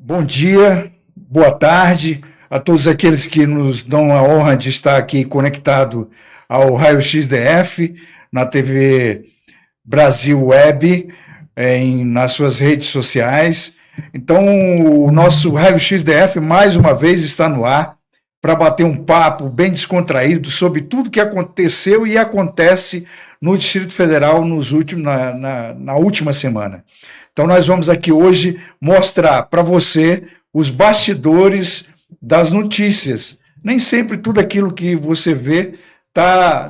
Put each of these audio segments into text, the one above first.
Bom dia, boa tarde a todos aqueles que nos dão a honra de estar aqui conectado ao Raio X DF, na TV Brasil Web, nas suas redes sociais. Então, o nosso Raio X DF, mais uma vez, está no ar para bater um papo bem descontraído sobre tudo que aconteceu e acontece no Distrito Federal na última semana. Então, nós vamos aqui hoje mostrar para você os bastidores das notícias. Nem sempre tudo aquilo que você vê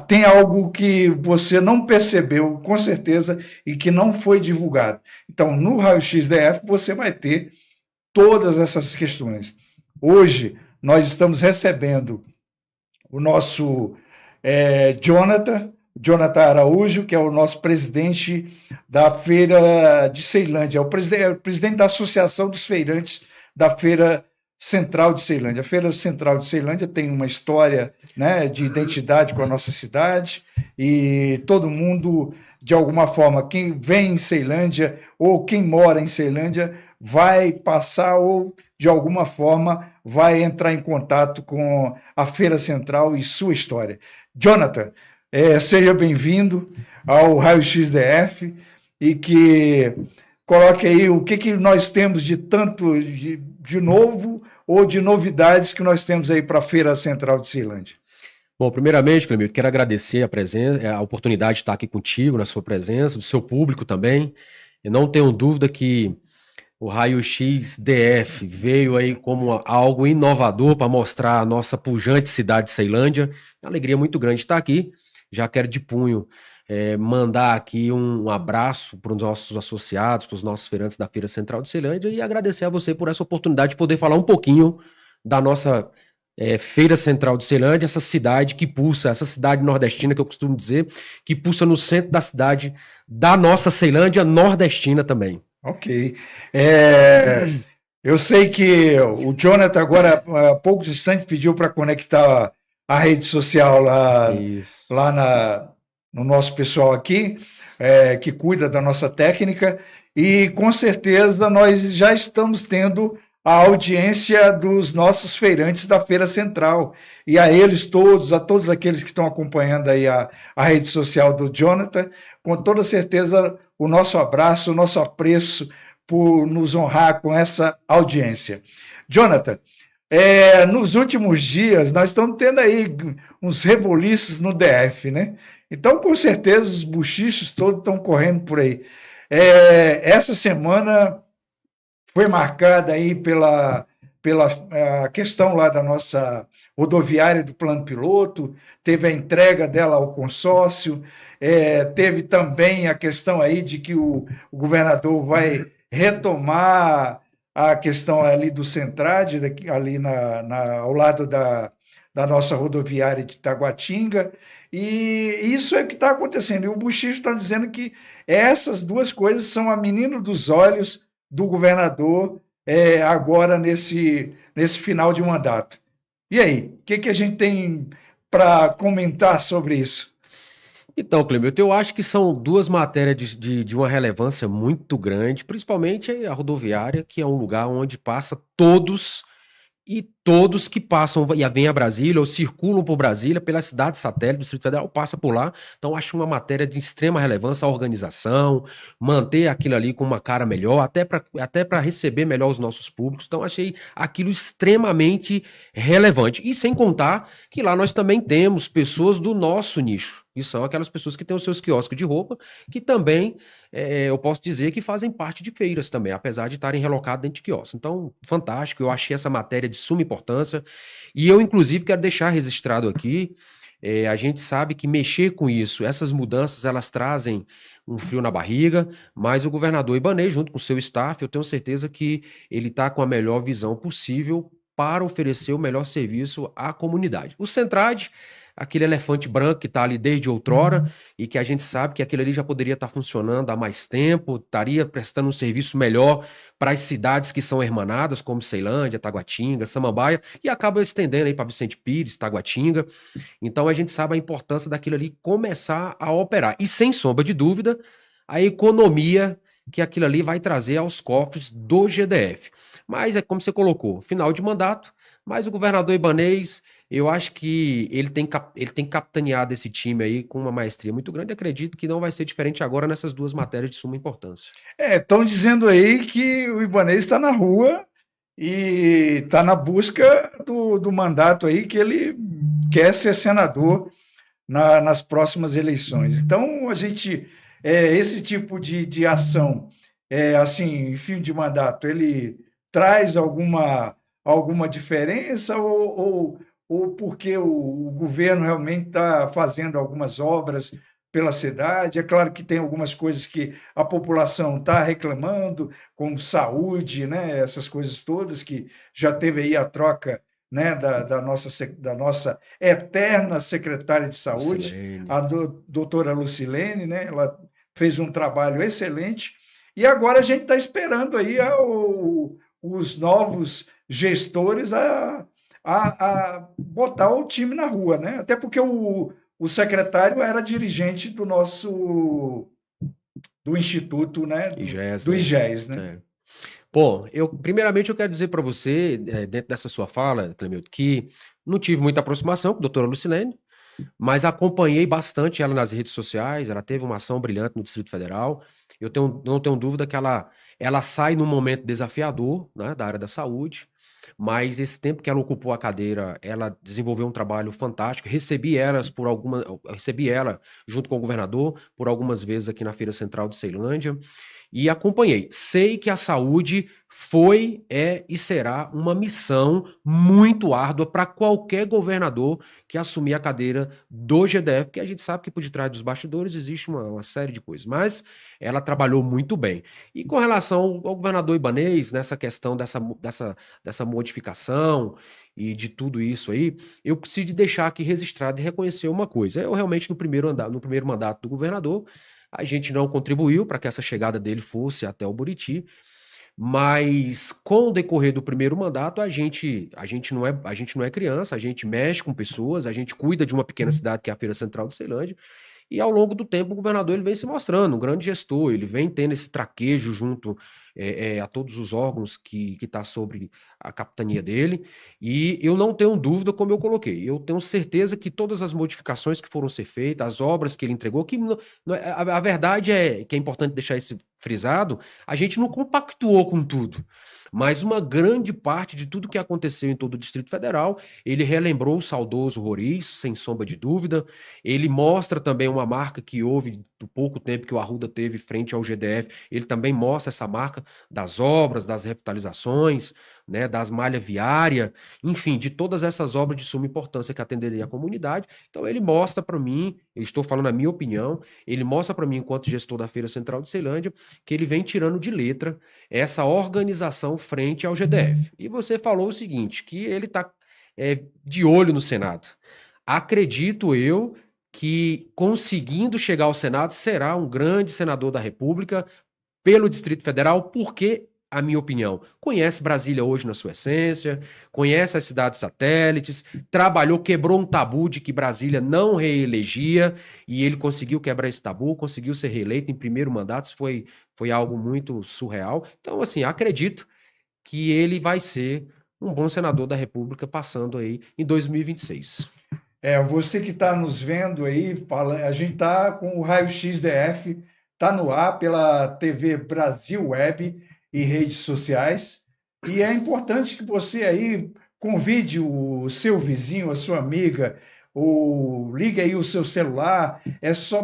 tem algo que você não percebeu, com certeza, e que não foi divulgado. Então, no Raio X DF, você vai ter todas essas questões. Hoje, nós estamos recebendo o nosso Jonathan Araújo, que é o nosso presidente da Feira de Ceilândia, é o presidente da Associação dos Feirantes da Feira Central de Ceilândia. A Feira Central de Ceilândia tem uma história, né, de identidade com a nossa cidade, e todo mundo, de alguma forma, quem vem em Ceilândia ou quem mora em Ceilândia, vai passar ou, de alguma forma, vai entrar em contato com a Feira Central e sua história. Jonathan, seja bem-vindo ao Raio X DF e que coloque aí o que nós temos de tanto de novo ou de novidades que nós temos aí para a Feira Central de Ceilândia. Bom, primeiramente, Clemil, quero agradecer a presença, a oportunidade de estar aqui contigo, na sua presença, do seu público também. Eu não tenho dúvida que o Raio X DF veio aí como algo inovador para mostrar a nossa pujante cidade de Ceilândia. É uma alegria muito grande estar aqui. Já quero de punho mandar aqui um abraço para os nossos associados, para os nossos feirantes da Feira Central de Ceilândia e agradecer a você por essa oportunidade de poder falar um pouquinho da nossa Feira Central de Ceilândia, essa cidade que pulsa, essa cidade nordestina que eu costumo dizer, que pulsa no centro da cidade da nossa Ceilândia nordestina também. Ok. Eu sei que o Jonathan agora, há poucos instantes, pediu para conectar a rede social lá no nosso pessoal aqui, que cuida da nossa técnica, e com certeza nós já estamos tendo a audiência dos nossos feirantes da Feira Central. E a eles todos, a todos aqueles que estão acompanhando aí a rede social do Jonathan, com toda certeza o nosso abraço, o nosso apreço por nos honrar com essa audiência. Jonathan, nos últimos dias nós estamos tendo aí uns reboliços no DF, né? Então, com certeza, os bochichos todos estão correndo por aí. Essa semana foi marcada aí pela questão lá da nossa rodoviária do plano piloto, teve a entrega dela ao consórcio, teve também a questão aí de que o governador vai retomar a questão ali do Centrade, ali ao lado da nossa rodoviária de Taguatinga, e isso é o que está acontecendo. E o Buchicho está dizendo que essas duas coisas são a menina dos olhos do governador agora nesse final de mandato. E aí, o que a gente tem para comentar sobre isso? Então, Clemil, eu acho que são duas matérias de uma relevância muito grande, principalmente a rodoviária, que é um lugar onde passa todos que passam e vêm a Brasília ou circulam por Brasília, pela cidade satélite do Distrito Federal, passa por lá. Então, acho uma matéria de extrema relevância a organização, manter aquilo ali com uma cara melhor, até para receber melhor os nossos públicos. Então, achei aquilo extremamente relevante. E sem contar que lá nós também temos pessoas do nosso nicho, que são aquelas pessoas que têm os seus quiosques de roupa, que também eu posso dizer que fazem parte de feiras também, apesar de estarem relocados dentro de quiosques. Então, fantástico, eu achei essa matéria de suma importância, e eu, inclusive, quero deixar registrado aqui, a gente sabe que mexer com isso, essas mudanças, elas trazem um frio na barriga, mas o governador Ibanez, junto com o seu staff, eu tenho certeza que ele está com a melhor visão possível para oferecer o melhor serviço à comunidade. O Centrade, aquele elefante branco que está ali desde outrora e que a gente sabe que aquele ali já poderia estar funcionando há mais tempo, estaria prestando um serviço melhor para as cidades que são hermanadas, como Ceilândia, Taguatinga, Samambaia, e acaba estendendo aí para Vicente Pires, Taguatinga. Então a gente sabe a importância daquilo ali começar a operar. E sem sombra de dúvida, a economia que aquilo ali vai trazer aos cofres do GDF. Mas é como você colocou, final de mandato, mas o governador Ibanez, eu acho que ele tem capitaneado esse time aí com uma maestria muito grande. Acredito que não vai ser diferente agora nessas duas matérias de suma importância. Estão dizendo aí que o Ibanez está na rua e está na busca do mandato aí, que ele quer ser senador nas próximas eleições. Então, esse tipo de ação, assim, em fim de mandato, ele traz alguma diferença ou porque o governo realmente está fazendo algumas obras pela cidade? É claro que tem algumas coisas que a população está reclamando, como saúde, né, essas coisas todas, que já teve aí a troca, né, da nossa eterna secretária de saúde, Lucilene. a doutora Lucilene, né? Ela fez um trabalho excelente, e agora a gente está esperando aí os novos gestores a botar o time na rua, né? Até porque o secretário era dirigente do Instituto, né? IGES, Do né? IGES, né? É. Bom, primeiramente eu quero dizer para você, dentro dessa sua fala, Clemilton, que não tive muita aproximação com a doutora Lucilene, mas acompanhei bastante ela nas redes sociais. Ela teve uma ação brilhante no Distrito Federal. Não tenho dúvida que ela sai num momento desafiador, né, da área da saúde, mas esse tempo que ela ocupou a cadeira, ela desenvolveu um trabalho fantástico. Recebi ela junto com o governador por algumas vezes aqui na Feira Central de Ceilândia e acompanhei. Sei que a saúde foi, é e será uma missão muito árdua para qualquer governador que assumir a cadeira do GDF, porque a gente sabe que por detrás dos bastidores existe uma série de coisas, mas ela trabalhou muito bem. E com relação ao governador Ibanez, nessa questão dessa modificação e de tudo isso aí, eu preciso deixar aqui registrado e reconhecer uma coisa. Eu realmente, no primeiro mandato do governador, a gente não contribuiu para que essa chegada dele fosse até o Buriti, mas com o decorrer do primeiro mandato, a gente não é criança, a gente mexe com pessoas, a gente cuida de uma pequena cidade que é a Feira Central de Ceilândia, e ao longo do tempo o governador ele vem se mostrando um grande gestor, ele vem tendo esse traquejo junto a todos os órgãos que está sobre a capitania dele, e eu não tenho dúvida, como eu coloquei, eu tenho certeza que todas as modificações que foram ser feitas, as obras que ele entregou, a verdade é que é importante deixar isso frisado, a gente não compactuou com tudo. Mas uma grande parte de tudo que aconteceu em todo o Distrito Federal, ele relembrou o saudoso Roriz, sem sombra de dúvida. Ele mostra também uma marca que houve do pouco tempo que o Arruda teve frente ao GDF. Ele também mostra essa marca das obras, das revitalizações, né, das malhas viárias, enfim, de todas essas obras de suma importância que atenderia a comunidade. Então ele mostra para mim, eu estou falando a minha opinião, ele mostra para mim, enquanto gestor da Feira Central de Ceilândia, que ele vem tirando de letra essa organização frente ao GDF. E você falou o seguinte, que ele está de olho no Senado. Acredito eu que, conseguindo chegar ao Senado, será um grande senador da República pelo Distrito Federal, porque, a minha opinião, conhece Brasília hoje na sua essência, conhece as cidades satélites, trabalhou, quebrou um tabu de que Brasília não reelegia, e ele conseguiu quebrar esse tabu, conseguiu ser reeleito em primeiro mandato. Isso foi algo muito surreal. Então, assim, acredito que ele vai ser um bom senador da República passando aí em 2026. Você que está nos vendo aí, a gente está com o Raio X DF, está no ar pela TV Brasil Web e redes sociais. E é importante que você aí convide o seu vizinho, a sua amiga, ou ligue aí o seu celular.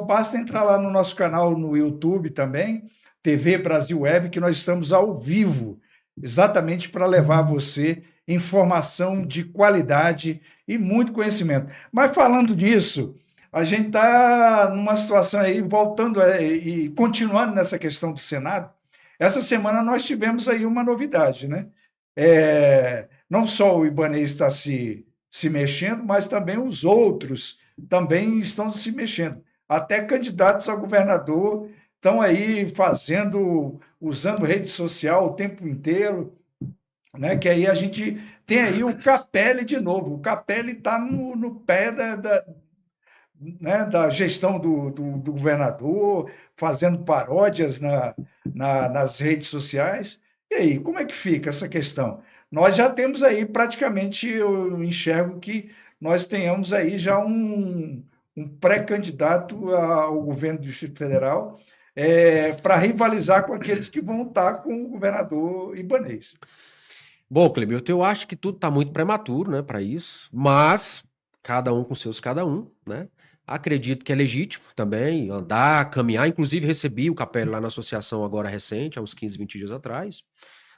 Basta entrar lá no nosso canal no YouTube também, TV Brasil Web, que nós estamos ao vivo, exatamente para levar a você informação de qualidade e muito conhecimento. Mas falando disso, a gente está numa situação aí, voltando e continuando nessa questão do Senado. Essa semana nós tivemos aí uma novidade, né? Não só o Ibanez está se mexendo, mas também os outros também estão se mexendo. Até candidatos a governador estão aí usando rede social o tempo inteiro, né? Que aí a gente tem aí o Capelli de novo. O Capelli está no pé né, da gestão do governador, fazendo paródias nas redes sociais. E aí, como é que fica essa questão? Nós já temos aí praticamente, eu enxergo que nós tenhamos aí já um pré-candidato ao governo do Distrito Federal para rivalizar com aqueles que vão estar com o governador Ibanez. Bom, Cleber, eu acho que tudo está muito prematuro, né, para isso, mas cada um com seus cada um, né? Acredito que é legítimo também andar, caminhar. Inclusive, recebi o Capelli lá na associação agora recente, há uns 15, 20 dias atrás.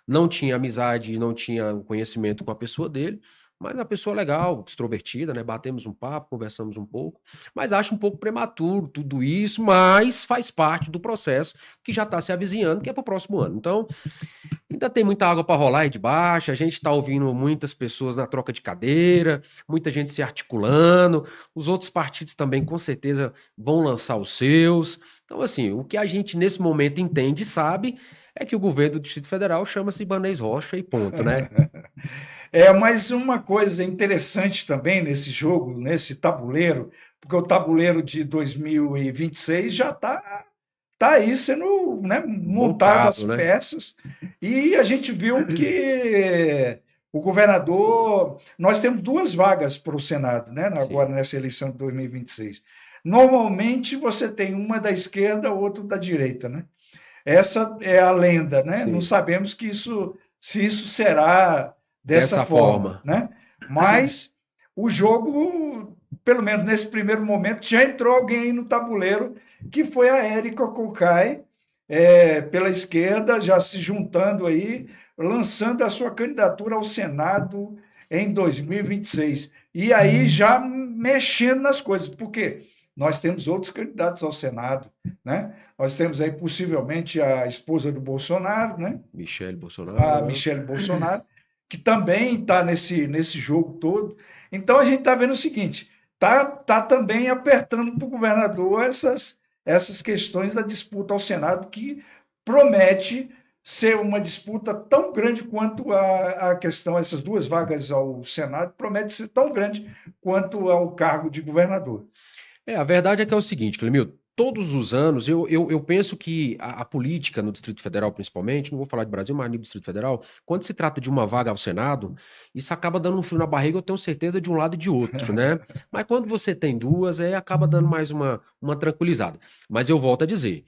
Não tinha amizade, não tinha conhecimento com a pessoa dele, mas uma pessoa legal, extrovertida, né? Batemos um papo, conversamos um pouco, mas acho um pouco prematuro tudo isso, mas faz parte do processo que já está se avizinhando, que é para o próximo ano. Então, ainda tem muita água para rolar aí de baixo, a gente está ouvindo muitas pessoas na troca de cadeira, muita gente se articulando, os outros partidos também com certeza vão lançar os seus. Então, assim, o que a gente nesse momento entende e sabe é que o governo do Distrito Federal chama-se Ibanez Rocha e ponto, né? Mas uma coisa interessante também nesse jogo, nesse tabuleiro, porque o tabuleiro de 2026 já está aí sendo, né, montado as Montado, né? peças, e a gente viu que o governador. Nós temos duas vagas para o Senado, né, agora Sim. nessa eleição de 2026. Normalmente você tem uma da esquerda, outra da direita, né? Essa é a lenda, né? Não Sim. sabemos se isso será dessa Dessa forma, forma. né? Mas o jogo, pelo menos nesse primeiro momento, já entrou alguém aí no tabuleiro, que foi a Érica Cocai, pela esquerda, já se juntando aí, lançando a sua candidatura ao Senado em 2026. E aí já mexendo nas coisas, porque nós temos outros candidatos ao Senado, né? Nós temos aí possivelmente a esposa do Bolsonaro, né? Michele A Bolsonaro, né? Michele Bolsonaro, que também está nesse jogo todo. Então a gente está vendo o seguinte: tá também apertando para o governador essas questões da disputa ao Senado, que promete ser uma disputa tão grande quanto a questão, essas duas vagas ao Senado, promete ser tão grande quanto ao cargo de governador. A verdade é que é o seguinte, Clemil, todos os anos, eu penso que a política no Distrito Federal, principalmente, não vou falar de Brasil, mas no Distrito Federal, quando se trata de uma vaga ao Senado, isso acaba dando um frio na barriga, eu tenho certeza, de um lado e de outro, né? Mas quando você tem duas, aí acaba dando mais uma tranquilizada. Mas eu volto a dizer,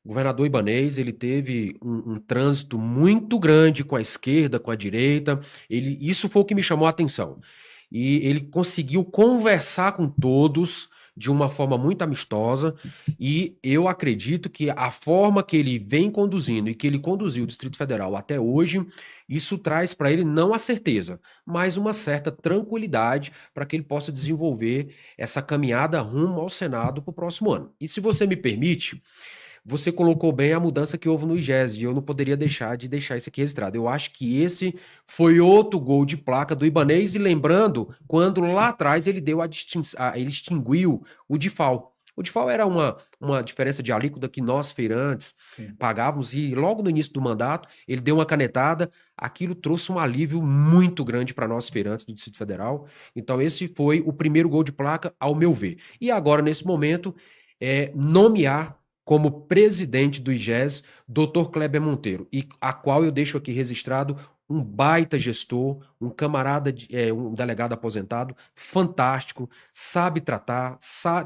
o governador Ibanez, ele teve um trânsito muito grande com a esquerda, com a direita, isso foi o que me chamou a atenção. E ele conseguiu conversar com todos, de uma forma muito amistosa, e eu acredito que a forma que ele vem conduzindo e que ele conduziu o Distrito Federal até hoje, isso traz para ele não a certeza, mas uma certa tranquilidade para que ele possa desenvolver essa caminhada rumo ao Senado para o próximo ano. E se você me permite, você colocou bem a mudança que houve no IGES, e eu não poderia deixar de deixar isso aqui registrado. Eu acho que esse foi outro gol de placa do Ibanez, e lembrando, quando lá atrás ele deu ele extinguiu o DIFAL. O DIFAL era uma diferença de alíquota que nós, feirantes, pagávamos, e logo no início do mandato, ele deu uma canetada, aquilo trouxe um alívio muito grande para nós, feirantes do Distrito Federal. Então, esse foi o primeiro gol de placa, ao meu ver. E agora, nesse momento, nomear como presidente do IGES, Dr. Kleber Monteiro, e a qual eu deixo aqui registrado um baita gestor, um camarada, um delegado aposentado, fantástico, sabe tratar,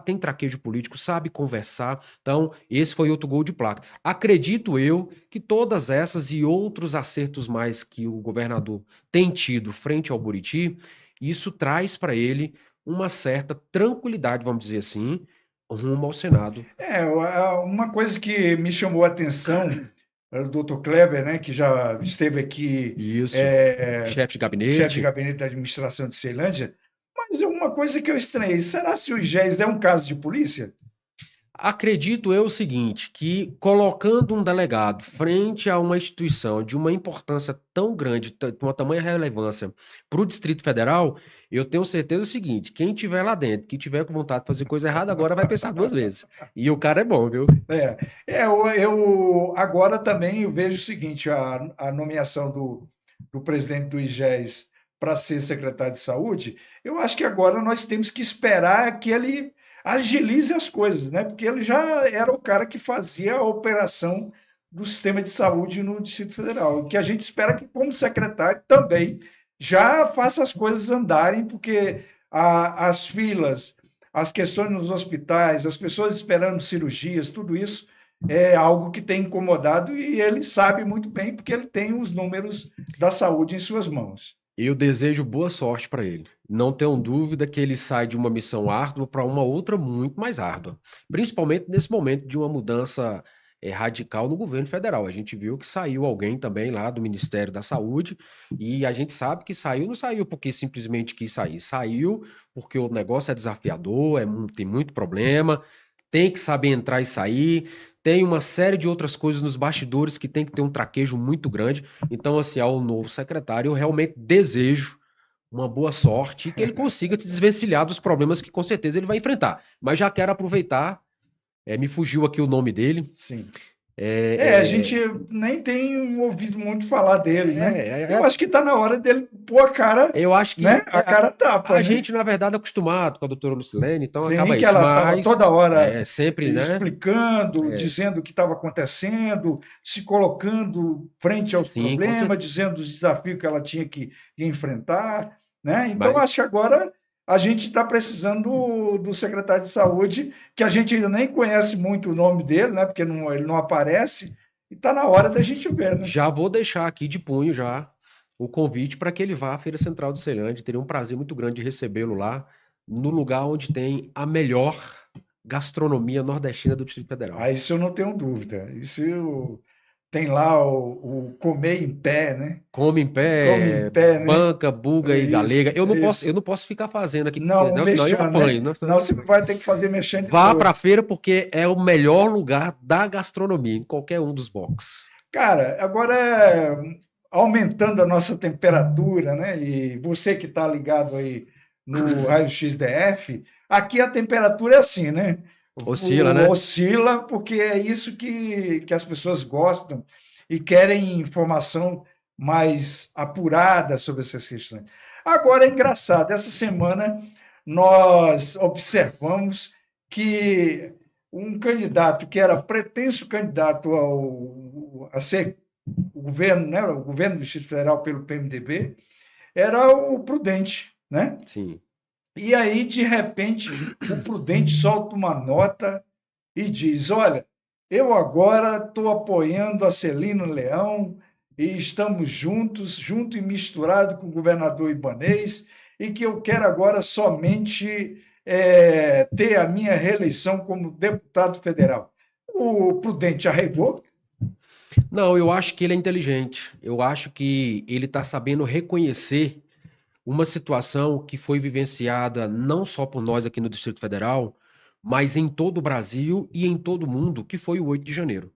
tem traquejo político, sabe conversar. Então, esse foi outro gol de placa. Acredito eu que todas essas e outros acertos mais que o governador tem tido frente ao Buriti, isso traz para ele uma certa tranquilidade, vamos dizer assim, rumo ao Senado. Uma coisa que me chamou a atenção, o doutor Kleber, né, que já esteve aqui, Isso. Chefe de chefe de gabinete. gabinete da administração de Ceilândia, mas é uma coisa que eu estranhei. Será se o IGES é um caso de polícia? Acredito eu o seguinte, que colocando um delegado frente a uma instituição de uma importância tão grande, de uma tamanha relevância para o Distrito Federal, eu tenho certeza o seguinte, quem tiver lá dentro, que tiver com vontade de fazer coisa errada, agora vai pensar duas vezes. E o cara é bom, viu? Eu agora também eu vejo o seguinte, a nomeação do presidente do IGES para ser secretário de saúde, eu acho que agora nós temos que esperar que ele agilize as coisas, né? Porque ele já era o cara que fazia a operação do sistema de saúde no Distrito Federal, que a gente espera que, como secretário, também já faça as coisas andarem, porque as filas, as questões nos hospitais, as pessoas esperando cirurgias, tudo isso é algo que tem incomodado e ele sabe muito bem, porque ele tem os números da saúde em suas mãos. Eu desejo boa sorte para ele. Não tenho dúvida que ele sai de uma missão árdua para uma outra muito mais árdua, principalmente nesse momento de uma mudança radical no governo federal. A gente viu que saiu alguém também lá do Ministério da Saúde e a gente sabe que saiu, não saiu porque simplesmente quis sair, saiu porque o negócio é desafiador, tem muito problema, tem que saber entrar e sair. Tem uma série de outras coisas nos bastidores que tem que ter um traquejo muito grande. Então, assim, ao novo secretário, eu realmente desejo uma boa sorte e que ele consiga se desvencilhar dos problemas que com certeza ele vai enfrentar. Mas já quero aproveitar, me fugiu aqui o nome dele. Sim. A gente nem tem ouvido muito falar dele, né? Eu acho que está na hora dele pôr a cara, eu acho que, né? A cara tapa. A gente, na verdade, é acostumado com a doutora Lucilene, então sim, acaba que isso. Ela estava toda hora sempre, explicando, dizendo o que estava acontecendo, se colocando frente aos problemas, dizendo os desafios que ela tinha que enfrentar, né? Então, acho que agora a gente está precisando do secretário de saúde, que a gente ainda nem conhece muito o nome dele, né? Porque ele não aparece, e está na hora da gente ver, né? Já vou deixar aqui de punho já o convite para que ele vá à Feira Central do Ceilândia. Teria um prazer muito grande de recebê-lo lá, no lugar onde tem a melhor gastronomia nordestina do Distrito Federal. Isso eu não tenho dúvida. Tem lá o comer em pé, né? Come em pé, banca, buga e galega. Eu não posso ficar fazendo aqui, senão eu apanho. Né? Não, você vai ter que fazer mexendo. Vá para a feira porque é o melhor lugar da gastronomia, em qualquer um dos boxes. Cara, agora aumentando a nossa temperatura, né? E você que está ligado aí no raio-x DF, aqui a temperatura é assim, né? Oscila, né? Oscila, porque é isso que as pessoas gostam e querem informação mais apurada sobre essas questões. Agora, é engraçado, essa semana nós observamos que um candidato que era pretenso candidato a ser o governo, né, o governo do Distrito Federal pelo PMDB, era o Prudente, né? Sim. E aí, de repente, o Prudente solta uma nota e diz: olha, eu agora estou apoiando a Celina Leão e estamos juntos, junto e misturado com o governador Ibanez, e que eu quero agora somente ter a minha reeleição como deputado federal. O Prudente arregou? Não, eu acho que ele é inteligente. Eu acho que ele está sabendo reconhecer uma situação que foi vivenciada não só por nós aqui no Distrito Federal, mas em todo o Brasil e em todo o mundo, que foi o 8 de janeiro.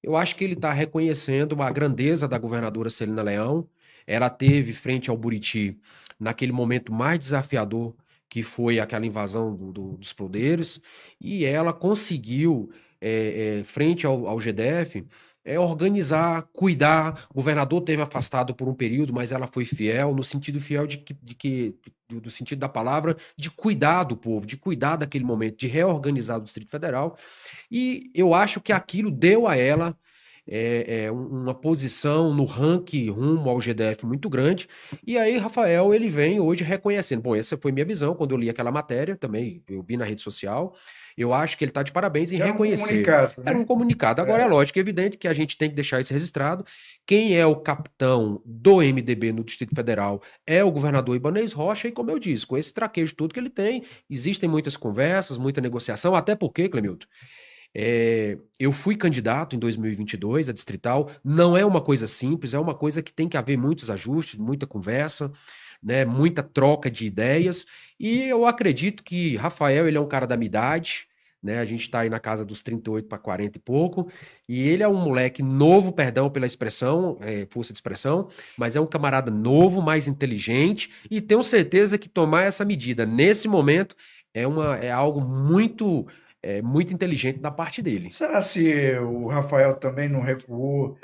Eu acho que ele está reconhecendo a grandeza da governadora Celina Leão. Ela teve frente ao Buriti, naquele momento mais desafiador, que foi aquela invasão dos poderes, e ela conseguiu, frente ao GDF, organizar, cuidar. O governador teve afastado por um período, mas ela foi fiel, no sentido fiel do sentido da palavra, de cuidar do povo, de cuidar daquele momento, de reorganizar o Distrito Federal. E eu acho que aquilo deu a ela uma posição no ranking rumo ao GDF muito grande. E aí, Rafael, ele vem hoje reconhecendo. Bom, essa foi minha visão quando eu li aquela matéria também, eu vi na rede social. Eu acho que ele está de parabéns em reconhecer. Era um comunicado. Agora é lógico, é evidente que a gente tem que deixar isso registrado. Quem é o capitão do MDB no Distrito Federal é o governador Ibanez Rocha, e como eu disse, com esse traquejo todo que ele tem, existem muitas conversas, muita negociação, até porque, Clemilton, eu fui candidato em 2022 a distrital. Não é uma coisa simples, é uma coisa que tem que haver muitos ajustes, muita conversa, né, muita troca de ideias. E eu acredito que Rafael, ele é um cara da minha idade, né? A gente está aí na casa dos 38 para 40 e pouco, e ele é um moleque novo, perdão pela expressão, força de expressão, mas é um camarada novo, mais inteligente, e tenho certeza que tomar essa medida nesse momento é algo muito muito inteligente da parte dele. Será se o Rafael também não recuou?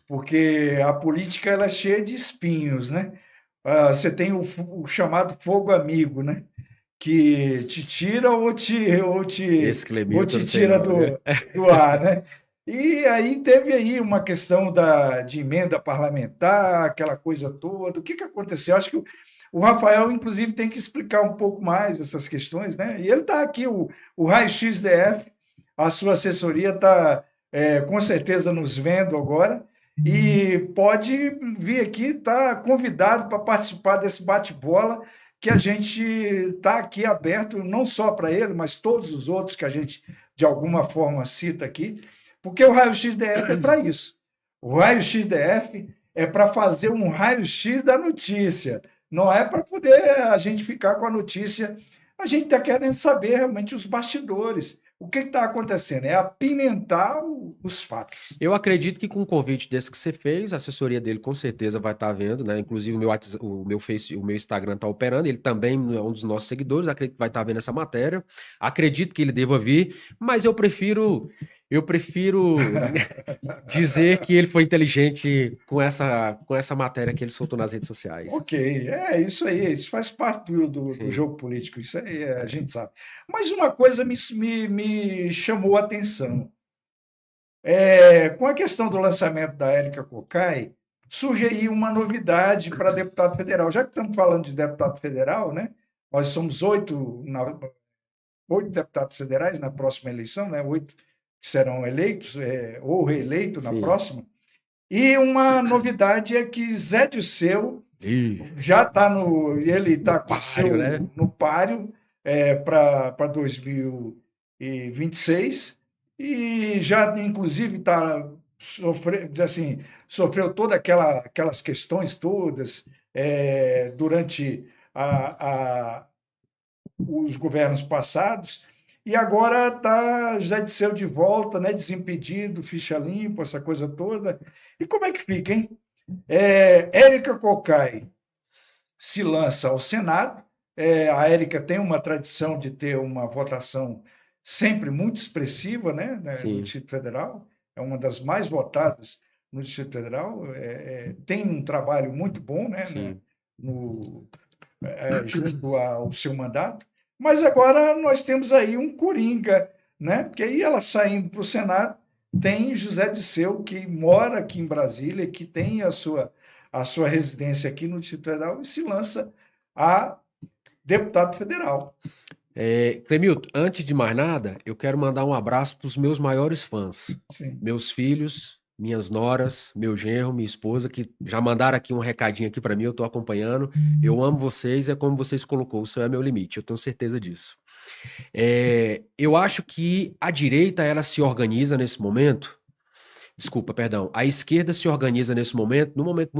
Porque a política ela é cheia de espinhos, né? Você tem o chamado fogo amigo, né? Que te tira ou te tira do ar, né? E aí teve aí uma questão de emenda parlamentar, aquela coisa toda. O que aconteceu? Acho que o Rafael, inclusive, tem que explicar um pouco mais essas questões, né? E ele está aqui, o Raio-X DF, a sua assessoria está com certeza nos vendo agora e pode vir aqui, está convidado para participar desse bate-bola que a gente está aqui aberto, não só para ele, mas todos os outros que a gente, de alguma forma, cita aqui, porque o raio-x DF é para isso. O raio-x DF é para fazer um raio-x da notícia, não é para poder a gente ficar com a notícia. A gente está querendo saber realmente os bastidores. O que está acontecendo? É apimentar os fatos. Eu acredito que com o convite desse que você fez, a assessoria dele com certeza vai estar vendo, né? Inclusive o meu Instagram está operando, ele também é um dos nossos seguidores, acredito que vai estar vendo essa matéria. Acredito que ele deva vir, mas eu prefiro dizer que ele foi inteligente com essa matéria que ele soltou nas redes sociais. Ok, é isso aí, isso faz parte do jogo político, isso aí a gente sabe. Mas uma coisa me chamou a atenção. Com a questão do lançamento da Érica Cocai, surge aí uma novidade para deputado federal. Já que estamos falando de deputado federal, né? Nós somos 8 deputados federais na próxima eleição, né? 8 que serão eleitos ou reeleitos na próxima. E uma novidade é que Zé Dirceu já está ele está com seu né? no páreo para 2026 e já inclusive sofreu todas aquelas questões todas durante os governos passados. E agora está José Dirceu de volta, né, desimpedido, ficha limpa, essa coisa toda. E como é que fica, hein? Érica Cocai se lança ao Senado. A Érica tem uma tradição de ter uma votação sempre muito expressiva, né, no Distrito Federal. É uma das mais votadas no Distrito Federal. Tem um trabalho muito bom, né, junto ao seu mandato. Mas agora nós temos aí um coringa, né? Porque aí ela saindo para o Senado, tem José Dirceu, que mora aqui em Brasília, que tem a sua residência aqui no Distrito Federal e se lança a deputado federal. Clemilton, antes de mais nada, eu quero mandar um abraço para os meus maiores fãs, meus filhos, minhas noras, meu genro, minha esposa, que já mandaram aqui um recadinho aqui para mim, eu estou acompanhando. Eu amo vocês, é como vocês colocou, o céu é meu limite, eu tenho certeza disso. Eu acho que a direita, ela se organiza nesse momento, a esquerda se organiza nesse momento, num momento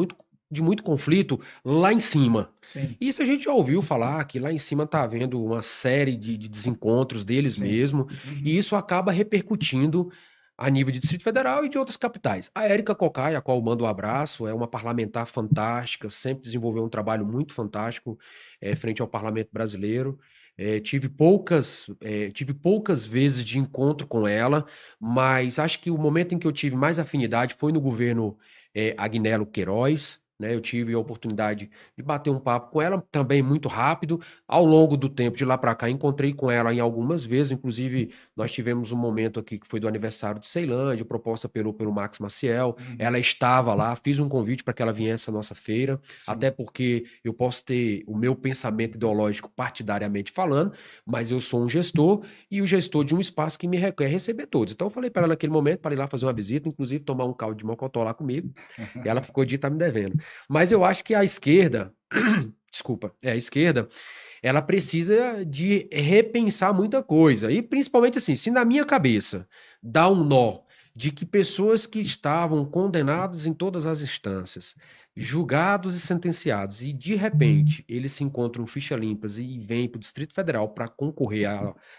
de muito conflito lá em cima. Sim. Isso a gente já ouviu falar, que lá em cima está havendo uma série de desencontros deles mesmo, e isso acaba repercutindo a nível de Distrito Federal e de outras capitais. A Érica Cocai, a qual eu mando um abraço, é uma parlamentar fantástica, sempre desenvolveu um trabalho muito fantástico frente ao parlamento brasileiro. Tive poucas vezes de encontro com ela, mas acho que o momento em que eu tive mais afinidade foi no governo Agnello Queiroz, né? Eu tive a oportunidade de bater um papo com ela, também muito rápido. Ao longo do tempo, de lá para cá, encontrei com ela em algumas vezes, inclusive nós tivemos um momento aqui que foi do aniversário de Ceilândia, proposta pelo Max Maciel. Ela estava lá, fiz um convite para que ela viesse à nossa feira, até porque eu posso ter o meu pensamento ideológico partidariamente falando, mas eu sou um gestor e o gestor de um espaço que me requer receber todos. Então eu falei para ela naquele momento para ir lá fazer uma visita, inclusive tomar um caldo de mocotó lá comigo, e ela ficou de tá me devendo. Mas eu acho que a esquerda, a esquerda, ela precisa de repensar muita coisa. E principalmente assim, se na minha cabeça dá um nó de que pessoas que estavam condenados em todas as instâncias, julgados e sentenciados, e de repente eles se encontram ficha limpas e vêm para o Distrito Federal para concorrer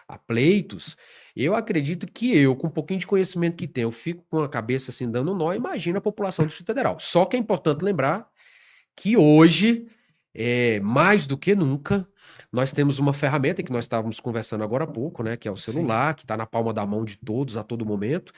a pleitos, eu acredito que eu, com um pouquinho de conhecimento que tenho, eu fico com a cabeça assim dando nó, imagina a população do Distrito Federal. Só que é importante lembrar que hoje, mais do que nunca, nós temos uma ferramenta que nós estávamos conversando agora há pouco, né, que é o celular, que está na palma da mão de todos a todo momento.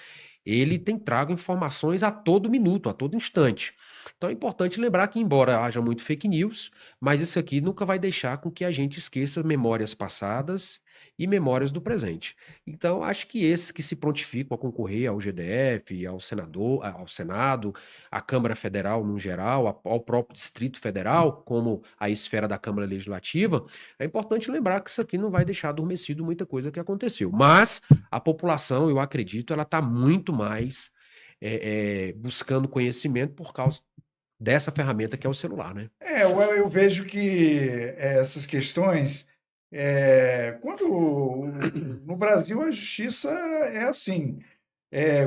Ele tem trago informações a todo minuto, a todo instante. Então é importante lembrar que, embora haja muito fake news, mas isso aqui nunca vai deixar com que a gente esqueça memórias passadas e memórias do presente. Então, acho que esses que se prontificam a concorrer ao GDF, ao senador, ao Senado, à Câmara Federal no geral, ao próprio Distrito Federal, como a esfera da Câmara Legislativa, é importante lembrar que isso aqui não vai deixar adormecido muita coisa que aconteceu. Mas a população, eu acredito, ela está muito mais buscando conhecimento por causa dessa ferramenta que é o celular, né? Eu vejo que essas questões, quando no Brasil a justiça é assim,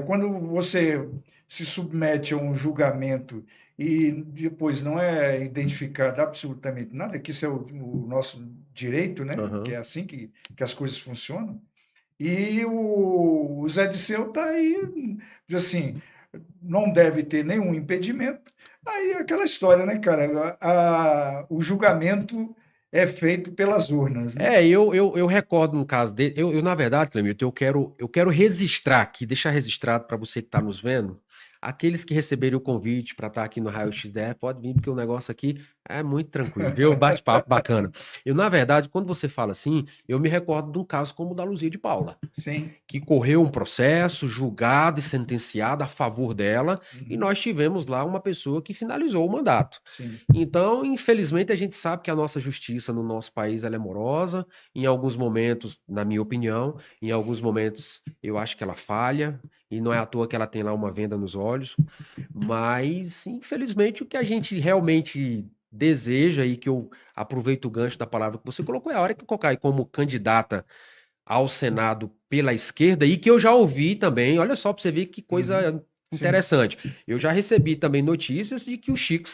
quando você se submete a um julgamento e depois não é identificado absolutamente nada, que isso é o nosso direito, né? Uhum. Que é assim que as coisas funcionam. E o Zé Disseu está aí, assim, não deve ter nenhum impedimento. Aí aquela história, né, cara? O julgamento é feito pelas urnas, né? Eu recordo no caso dele, na verdade, Clemilton, eu quero registrar aqui, deixar registrado para você que está nos vendo, aqueles que receberem o convite para estar aqui no Raio XDR, pode vir, porque o negócio aqui é muito tranquilo, viu? Bate-papo bacana. Na verdade, quando você fala assim, eu me recordo de um caso como o da Luzia de Paula. Sim. Que correu um processo julgado e sentenciado a favor dela, e nós tivemos lá uma pessoa que finalizou o mandato. Sim. Então, infelizmente, a gente sabe que a nossa justiça no nosso país ela é morosa, em alguns momentos, na minha opinião, em alguns momentos eu acho que ela falha, e não é à toa que ela tem lá uma venda nos olhos, mas, infelizmente, o que a gente realmente deseja, e que eu aproveito o gancho da palavra que você colocou, é a hora que eu colocar aí como candidata ao Senado pela esquerda, e que eu já ouvi também, olha só para você ver que coisa interessante. Sim. Eu já recebi também notícias de que o Chico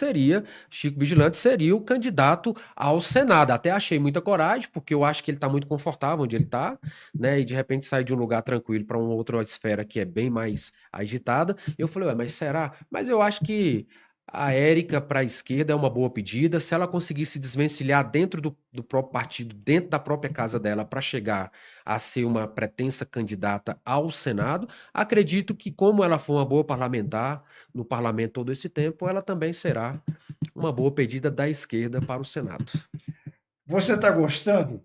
Vigilante seria o candidato ao Senado. Até achei muita coragem, porque eu acho que ele está muito confortável onde ele está, né? E de repente sai de um lugar tranquilo para uma outra esfera que é bem mais agitada. Eu falei, mas será? Mas eu acho que a Érica para a esquerda é uma boa pedida. Se ela conseguir se desvencilhar dentro do próprio partido, dentro da própria casa dela, para chegar a ser uma pretensa candidata ao Senado, acredito que, como ela foi uma boa parlamentar no parlamento todo esse tempo, ela também será uma boa pedida da esquerda para o Senado. Você está gostando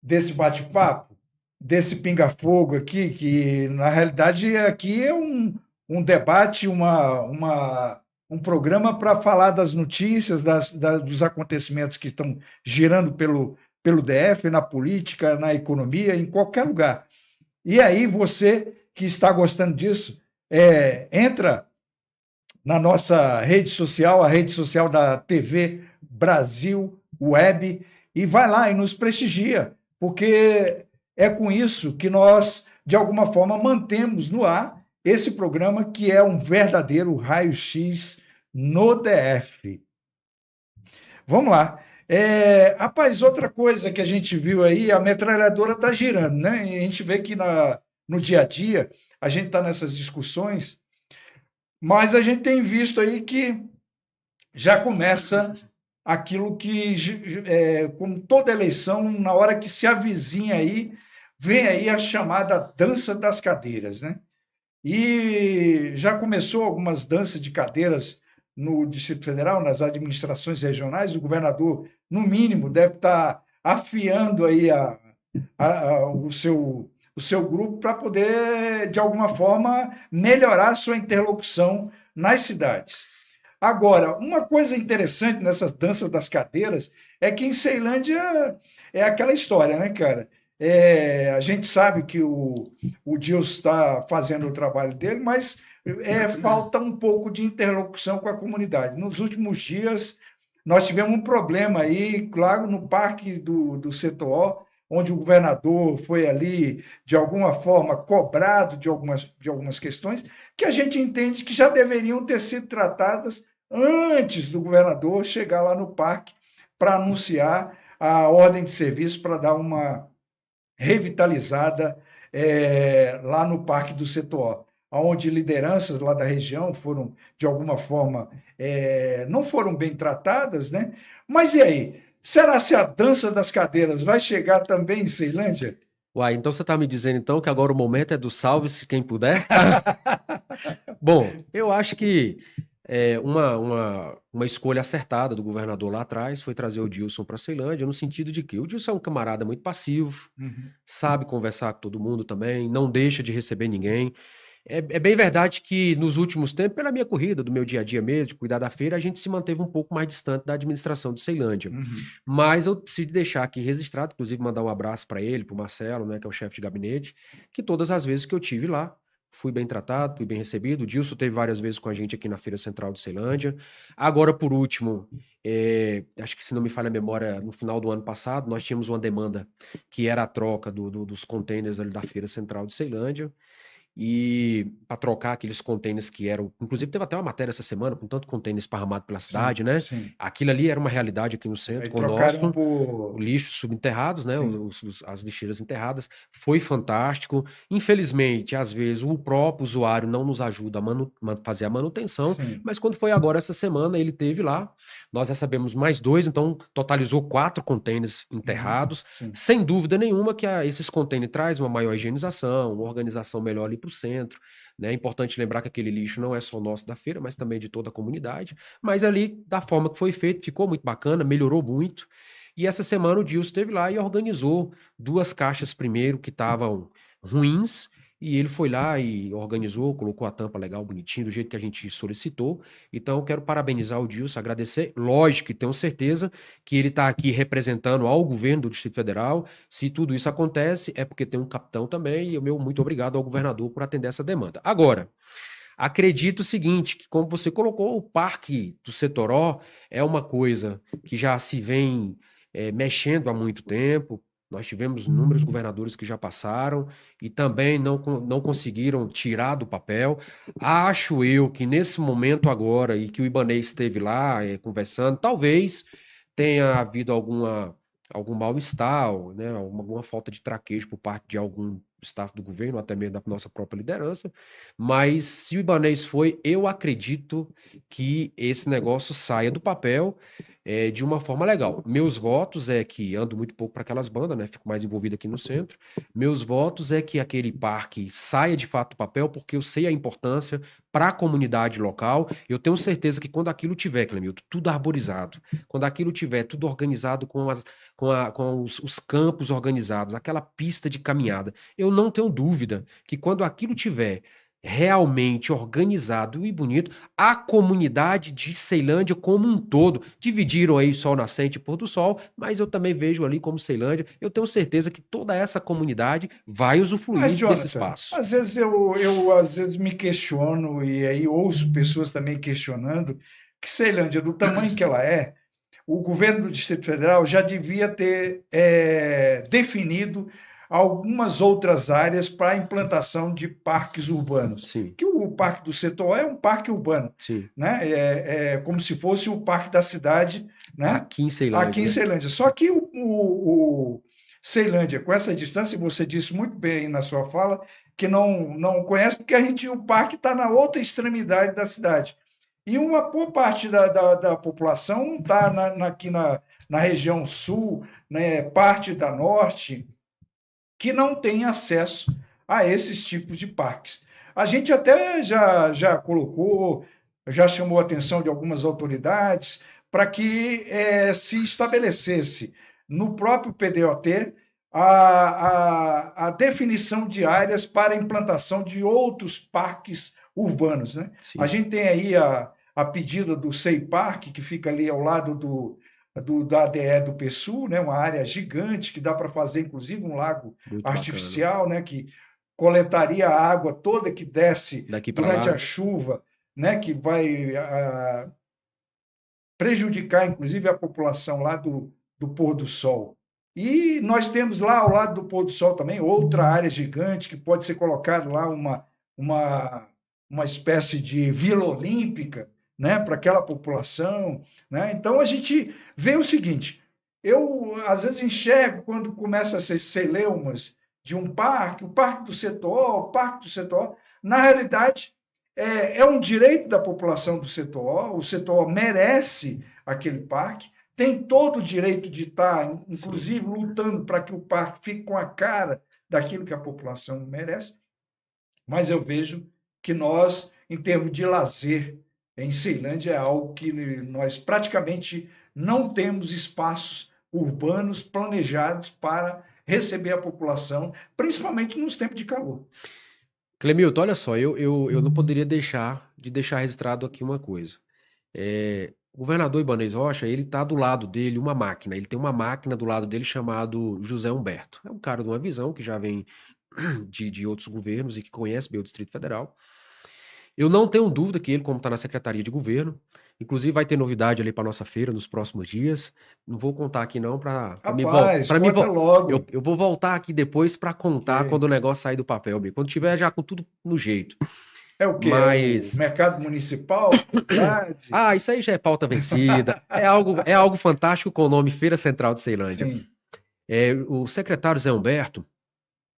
desse bate-papo, desse pinga-fogo aqui, que na realidade aqui é um debate, um programa para falar das notícias, dos acontecimentos que estão girando pelo DF, na política, na economia, em qualquer lugar. E aí você que está gostando disso, entra na nossa rede social, a rede social da TV Brasil Web, e vai lá e nos prestigia, porque é com isso que nós, de alguma forma, mantemos no ar esse programa que é um verdadeiro raio-x no DF. Vamos lá. Rapaz, outra coisa que a gente viu aí, a metralhadora está girando, né? E a gente vê que no dia a dia a gente está nessas discussões, mas a gente tem visto aí que já começa aquilo que, como toda eleição, na hora que se avizinha aí, vem aí a chamada dança das cadeiras, né? E já começou algumas danças de cadeiras no Distrito Federal, nas administrações regionais. O governador, no mínimo, deve estar afiando aí o seu grupo para poder, de alguma forma, melhorar a sua interlocução nas cidades. Agora, uma coisa interessante nessas danças das cadeiras é que em Ceilândia é aquela história, né, cara? A gente sabe que o Dilson está fazendo o trabalho dele, mas falta um pouco de interlocução com a comunidade. Nos últimos dias, nós tivemos um problema aí, claro, no parque do Setor, onde o governador foi ali, de alguma forma, cobrado de algumas questões, que a gente entende que já deveriam ter sido tratadas antes do governador chegar lá no parque para anunciar a ordem de serviço para dar uma revitalizada lá no Parque do Setor, onde lideranças lá da região foram, de alguma forma, não foram bem tratadas, né? Mas e aí? Será se a dança das cadeiras vai chegar também em Ceilândia? Uai, então você está me dizendo então que agora o momento é do salve-se quem puder? Bom, eu acho que uma escolha acertada do governador lá atrás foi trazer o Dilson para Ceilândia, no sentido de que o Dilson é um camarada muito passivo, Uhum. sabe conversar com todo mundo também, não deixa de receber ninguém. É bem verdade que nos últimos tempos, pela minha corrida, do meu dia a dia mesmo, de cuidar da feira, a gente se manteve um pouco mais distante da administração de Ceilândia. Uhum. Mas eu preciso deixar aqui registrado, inclusive mandar um abraço para ele, para o Marcelo, né, que é o chefe de gabinete, que todas as vezes que eu tive lá, fui bem tratado, fui bem recebido. O Dilson teve várias vezes com a gente aqui na Feira Central de Ceilândia. Agora, por último, acho que se não me falha a memória, no final do ano passado, nós tínhamos uma demanda que era a troca dos containers ali da Feira Central de Ceilândia. E para trocar aqueles contêineres que eram. Inclusive, teve até uma matéria essa semana com tanto contêiner esparramado pela Sim, cidade, né? sim. Aquilo ali era uma realidade aqui no centro Aí trocaram conosco. O por. lixo subenterrados, né? Sim. As lixeiras enterradas. Foi fantástico. Infelizmente, às vezes, o próprio usuário não nos ajuda a fazer a manutenção, Sim. mas quando foi agora essa semana, ele teve lá. Nós recebemos mais dois, então totalizou 4 contêineres Uhum. enterrados. Sim. Sem dúvida nenhuma que esses contêineres trazem uma maior higienização, uma organização melhor ali para o centro. Né? É importante lembrar que aquele lixo não é só nosso da feira, mas também de toda a comunidade. Mas ali, da forma que foi feito, ficou muito bacana, melhorou muito. E essa semana o Dilson esteve lá e organizou 2 caixas primeiro que estavam ruins, e ele foi lá e organizou, colocou a tampa legal, bonitinho, do jeito que a gente solicitou. Então, eu quero parabenizar o Dilson, agradecer. Lógico que tenho certeza que ele está aqui representando ao governo do Distrito Federal. Se tudo isso acontece, é porque tem um capitão também, e o meu muito obrigado ao governador por atender essa demanda. Agora, acredito o seguinte, que como você colocou, o Parque do Setoró é uma coisa que já se vem mexendo há muito tempo. Nós tivemos inúmeros governadores que já passaram e também não conseguiram tirar do papel. Acho eu que nesse momento agora, e que o Ibanez esteve lá conversando, talvez tenha havido algum mal-estar, né, alguma falta de traquejo por parte de algum staff do governo, até mesmo da nossa própria liderança. Mas se o Ibanez foi, eu acredito que esse negócio saia do papel de uma forma legal. Meus votos é que ando muito pouco para aquelas bandas, né? Fico mais envolvido aqui no centro. Meus votos é que aquele parque saia de fato do papel, porque eu sei a importância para a comunidade local. Eu tenho certeza que quando aquilo tiver, Clemilton, tudo arborizado, quando aquilo tiver tudo organizado com os campos organizados, aquela pista de caminhada, eu não tenho dúvida que quando aquilo tiver realmente organizado e bonito, a comunidade de Ceilândia como um todo, dividiram aí sol nascente e pôr do sol, mas eu também vejo ali como Ceilândia, eu tenho certeza que toda essa comunidade vai Mas, usufruir desse Jonathan, espaço. às vezes eu às vezes me questiono, e aí ouço pessoas também questionando, que Ceilândia, do tamanho que ela é, o governo do Distrito Federal já devia ter definido algumas outras áreas para a implantação de parques urbanos. Sim, Que o Parque do Setor é um parque urbano, sim. né? É como se fosse o Parque da Cidade, né? Aqui em Aqui Ceilândia, em né? Ceilândia. Só que o Ceilândia, com essa distância, você disse muito bem na sua fala, que não conhece, porque o parque está na outra extremidade da cidade. E uma boa parte da população está aqui na região sul, né, parte da norte, que não tem acesso a esses tipos de parques. A gente até já colocou, já chamou a atenção de algumas autoridades para que se estabelecesse no próprio PDOT a definição de áreas para a implantação de outros parques urbanos. Né? A Sim, gente tem aí a pedida do Sei Parque, que fica ali ao lado da ADE do PSU, né, uma área gigante que dá para fazer, inclusive, um lago muito bacana. artificial, né, que coletaria a água toda que desce Daqui para durante a lá, chuva, né, que vai prejudicar, inclusive, a população lá do pôr do sol. E nós temos lá, ao lado do pôr do sol também, outra área gigante que pode ser colocado lá uma, uma espécie de vila olímpica, né, para aquela população. Né? Então, a gente vê o seguinte, eu, às vezes, enxergo, quando começa a ser celeumas de um parque, o Parque do Setor, o Parque do Setor, na realidade, é um direito da população do setor, o setor merece aquele parque, tem todo o direito de estar, sim. inclusive, lutando para que o parque fique com a cara daquilo que a população merece, mas eu vejo que nós, em termos de lazer, em Ceilândia é algo que nós praticamente não temos espaços urbanos planejados para receber a população, principalmente nos tempos de calor. Clemilton, olha só, eu não poderia deixar de deixar registrado aqui uma coisa. O governador Ibanez Rocha, ele está do lado dele uma máquina. Ele tem uma máquina do lado dele chamado José Humberto. É um cara de uma visão que já vem de outros governos e que conhece bem o Distrito Federal. Eu não tenho dúvida que ele, como está na Secretaria de Governo, inclusive vai ter novidade ali para nossa feira nos próximos dias. Não vou contar aqui não para me Rapaz, para me conta logo. eu vou voltar aqui depois para contar quando o negócio sair do papel, quando tiver já com tudo no jeito. É o quê? Mas É o mercado municipal, cidade? isso aí já é pauta vencida. É algo fantástico com o nome Feira Central de Ceilândia. Sim. O secretário Zé Humberto,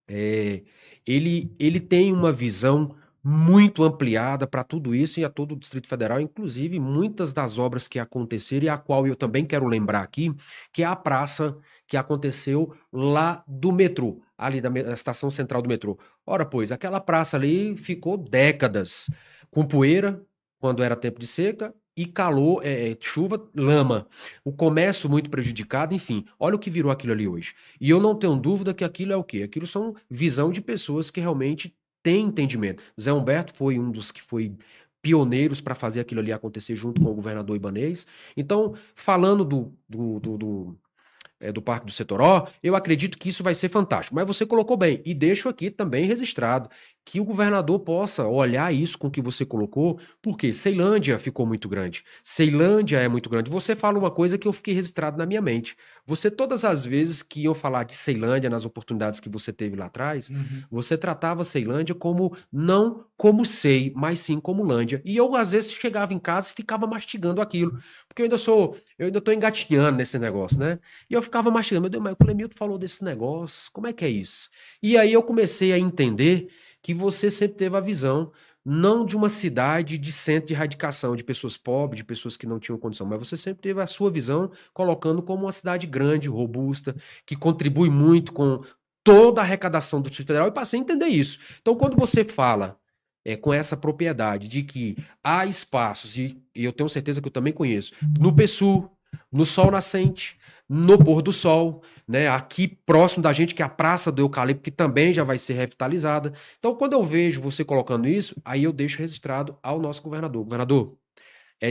ele tem uma visão muito ampliada para tudo isso e a todo o Distrito Federal, inclusive muitas das obras que aconteceram e a qual eu também quero lembrar aqui, que é a praça que aconteceu lá do metrô, ali da estação central do metrô. Ora, pois, aquela praça ali ficou décadas com poeira, quando era tempo de seca, e calor, chuva, lama. O comércio muito prejudicado, enfim. Olha o que virou aquilo ali hoje. E eu não tenho dúvida que aquilo é o quê? Aquilo são visão de pessoas que realmente têm entendimento. Zé Humberto foi um dos que foi pioneiros para fazer aquilo ali acontecer junto com o governador Ibanez. Então, falando do Parque do Setoró, eu acredito que isso vai ser fantástico. Mas você colocou bem, e deixo aqui também registrado, que o governador possa olhar isso com o que você colocou, porque Ceilândia ficou muito grande. Ceilândia é muito grande. Você fala uma coisa que eu fiquei registrado na minha mente. Você, todas as vezes que iam falar de Ceilândia, nas oportunidades que você teve lá atrás, você tratava Ceilândia como, não como Sei, mas sim como Lândia. E eu, às vezes, chegava em casa e ficava mastigando aquilo. Porque eu ainda estou engatinhando nesse negócio, né? E eu ficava mastigando, meu Deus, mas o Clemilton falou desse negócio, como é que é isso? E aí eu comecei a entender que você sempre teve a visão, não de uma cidade de centro de erradicação de pessoas pobres, de pessoas que não tinham condição, mas você sempre teve a sua visão colocando como uma cidade grande, robusta, que contribui muito com toda a arrecadação do Distrito Federal, e passei a entender isso. Então, quando você fala com essa propriedade de que há espaços, e eu tenho certeza que eu também conheço, no PSU, no Sol Nascente, no pôr do sol, né? Aqui próximo da gente, que é a Praça do Eucalipto, que também já vai ser revitalizada. Então, quando eu vejo você colocando isso, aí eu deixo registrado ao nosso governador. Governador,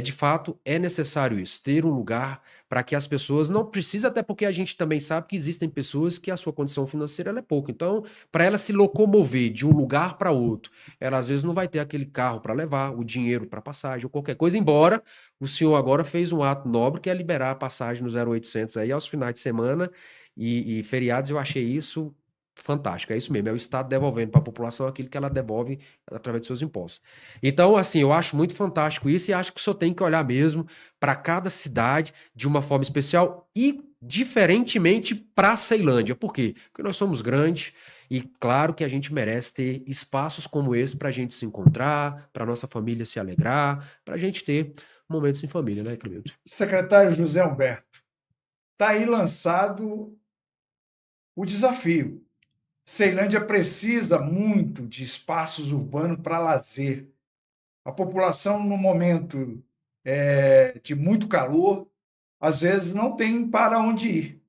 de fato, é necessário isso, ter um lugar para que as pessoas, não precisa, até porque a gente também sabe que existem pessoas que a sua condição financeira é pouca. Então, para ela se locomover de um lugar para outro, ela às vezes não vai ter aquele carro para levar, o dinheiro para passagem ou qualquer coisa, embora o senhor agora fez um ato nobre que é liberar a passagem no 0800 aí aos finais de semana e feriados. Eu achei isso fantástico, é isso mesmo, é o Estado devolvendo para a população aquilo que ela devolve através de seus impostos. Então, assim, eu acho muito fantástico isso e acho que o senhor tem que olhar mesmo para cada cidade de uma forma especial e diferentemente para a Ceilândia. Por quê? Porque nós somos grandes e claro que a gente merece ter espaços como esse para a gente se encontrar, para nossa família se alegrar, para a gente ter momentos em família, né, Clemilton? Secretário José Humberto, está aí lançado o desafio. Ceilândia precisa muito de espaços urbanos para lazer. A população, no momento de muito calor, às vezes não tem para onde ir.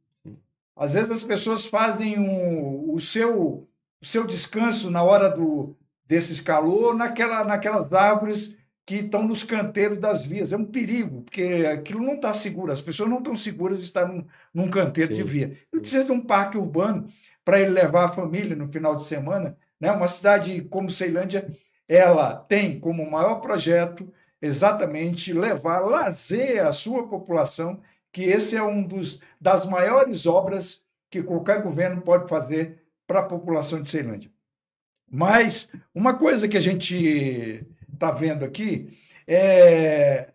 Às vezes as pessoas fazem o seu descanso na hora desse calor naquelas árvores que estão nos canteiros das vias. É um perigo, porque aquilo não está seguro, as pessoas não estão seguras de estar num canteiro de via. Ele precisa de um parque urbano para ele levar a família no final de semana. Né? Uma cidade como Ceilândia, ela tem como maior projeto exatamente levar lazer à sua população, que esse é das maiores obras que qualquer governo pode fazer para a população de Ceilândia. Mas uma coisa que a gente está vendo aqui é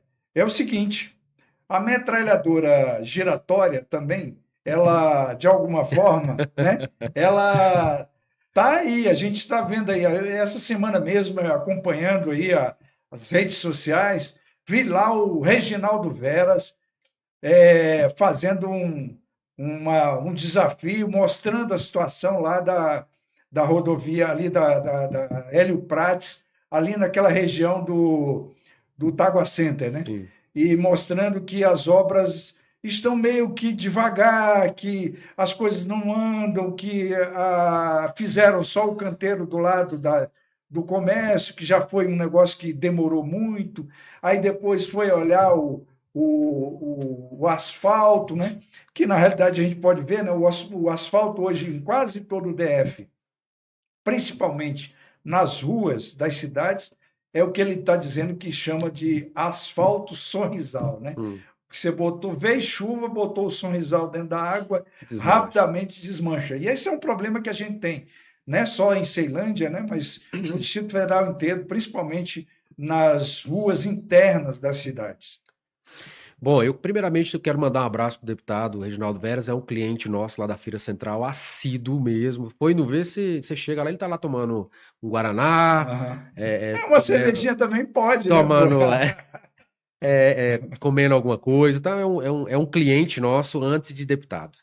o seguinte: a metralhadora giratória também, ela, de alguma forma, né, ela está aí, a gente está vendo aí, essa semana mesmo, acompanhando aí as redes sociais, vi lá o Reginaldo Veras fazendo um desafio, mostrando a situação lá da rodovia ali da Hélio Prates, ali naquela região do Tagua Center, né? Sim. E mostrando que as obras estão meio que devagar, que as coisas não andam, que fizeram só o canteiro do lado do comércio, que já foi um negócio que demorou muito, aí depois foi olhar o asfalto, né? Que na realidade a gente pode ver, né? O asfalto hoje em quase todo o DF, principalmente nas ruas das cidades, é o que ele está dizendo que chama de asfalto sorrisal, né? Você veio chuva, botou o sorrisal dentro da água, rapidamente desmancha. E esse é um problema que a gente tem, não é só em Ceilândia, né? Mas no Distrito Federal inteiro, principalmente nas ruas internas das cidades. Bom, primeiramente eu quero mandar um abraço pro deputado Reginaldo Veras, é um cliente nosso lá da Feira Central, assíduo mesmo. Foi no ver se você chega lá, ele tá lá tomando um Guaraná, uma cervejinha também pode, tomando, né? Comendo alguma coisa. Então é um cliente nosso antes de deputado.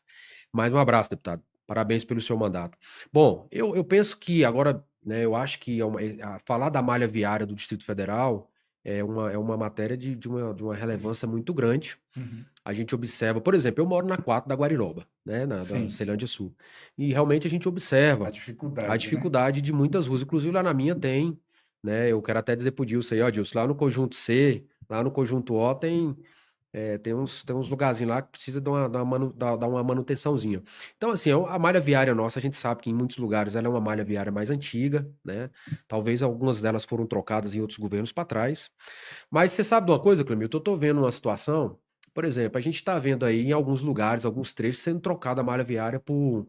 Mais um abraço, deputado. Parabéns pelo seu mandato. Bom, eu penso que agora, né, eu acho que falar da malha viária do Distrito Federal é uma matéria de uma relevância muito grande. A gente observa, por exemplo, eu moro na 4 da Guariroba, né, da Ceilândia Sul, e realmente a gente observa a dificuldade, né, de muitas ruas, inclusive lá na minha tem, né, eu quero até dizer pro Dilson aí, ó, Dilson, lá no Conjunto C, lá no Conjunto O tem uns lugarzinhos lá que precisa dar uma manutençãozinha. Então, assim, a malha viária nossa, a gente sabe que em muitos lugares ela é uma malha viária mais antiga, né? Talvez algumas delas foram trocadas em outros governos para trás. Mas você sabe de uma coisa, Clemilton? Eu estou vendo uma situação, por exemplo, a gente está vendo aí em alguns lugares, alguns trechos, sendo trocada a malha viária por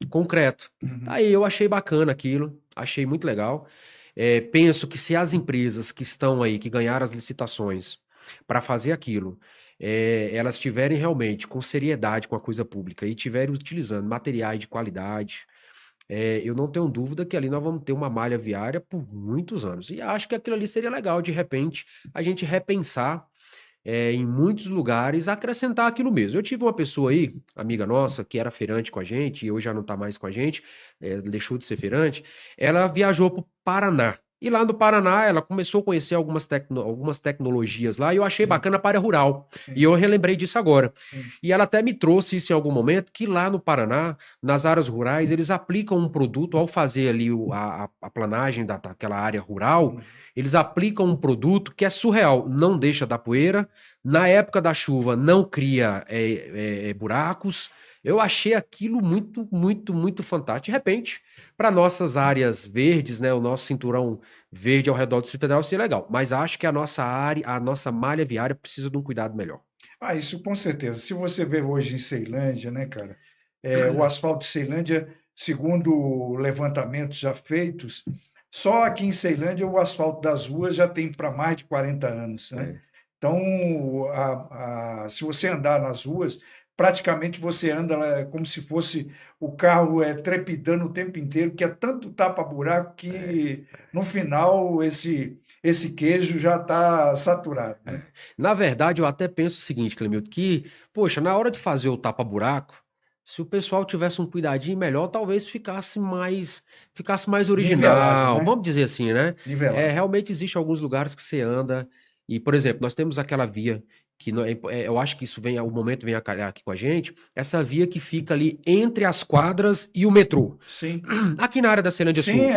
concreto. Aí eu achei bacana aquilo, achei muito legal. Penso que se as empresas que estão aí, que ganharam as licitações para fazer aquilo, elas estiverem realmente com seriedade com a coisa pública e estiverem utilizando materiais de qualidade, eu não tenho dúvida que ali nós vamos ter uma malha viária por muitos anos. E acho que aquilo ali seria legal, de repente, a gente repensar em muitos lugares, acrescentar aquilo mesmo. Eu tive uma pessoa aí, amiga nossa, que era feirante com a gente, e hoje já não está mais com a gente, deixou de ser feirante, ela viajou para o Paraná. E lá no Paraná, ela começou a conhecer algumas tecnologias lá, e eu achei bacana para a área rural. E eu relembrei disso agora. E ela até me trouxe isso em algum momento, que lá no Paraná, nas áreas rurais, eles aplicam um produto, ao fazer ali a planagem daquela área rural, eles aplicam um produto que é surreal, não deixa dar poeira, na época da chuva não cria buracos. Eu achei aquilo muito, muito, muito fantástico. De repente, para nossas áreas verdes, né, o nosso cinturão verde ao redor do Distrito Federal seria legal. Mas acho que a nossa área, a nossa malha viária precisa de um cuidado melhor. Isso com certeza. Se você vê hoje em Ceilândia, né, cara, o asfalto de Ceilândia, segundo levantamentos já feitos, só aqui em Ceilândia o asfalto das ruas já tem para mais de 40 anos, né? Então, se você andar nas ruas, praticamente você anda como se fosse o carro trepidando o tempo inteiro, que é tanto tapa-buraco que no final esse queijo já está saturado, né? Na verdade, eu até penso o seguinte, Clemilton, que, poxa, na hora de fazer o tapa-buraco, se o pessoal tivesse um cuidadinho melhor, talvez ficasse mais original, nivelado, né? Vamos dizer assim, né? Realmente existe alguns lugares que você anda e, por exemplo, nós temos aquela via que eu acho que o momento vem a calhar aqui com a gente, essa via que fica ali entre as quadras e o metrô. Sim. Aqui na área da Ceilândia Sul. Sim,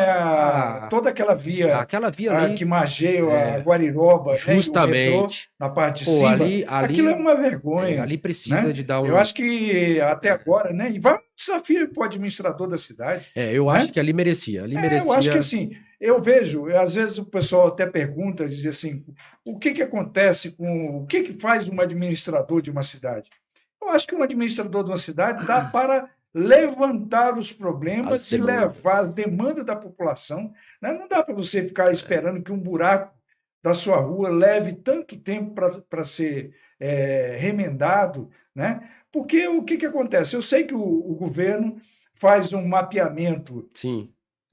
toda aquela via ali, que margeia a Guariroba, justamente, né, o metrô, na parte de cima, aquilo é uma vergonha. Ali precisa, né, de dar Eu acho que até agora, né, e vai um desafio para o administrador da cidade. Eu acho que ali merecia. Eu acho que assim, eu vejo, às vezes o pessoal até pergunta, diz assim, o que acontece o que faz um administrador de uma cidade? Eu acho que um administrador de uma cidade dá para levantar os problemas e levar a demanda da população, né? Não dá para você ficar esperando que um buraco da sua rua leve tanto tempo para ser remendado, né? Porque o que acontece? Eu sei que o governo faz um mapeamento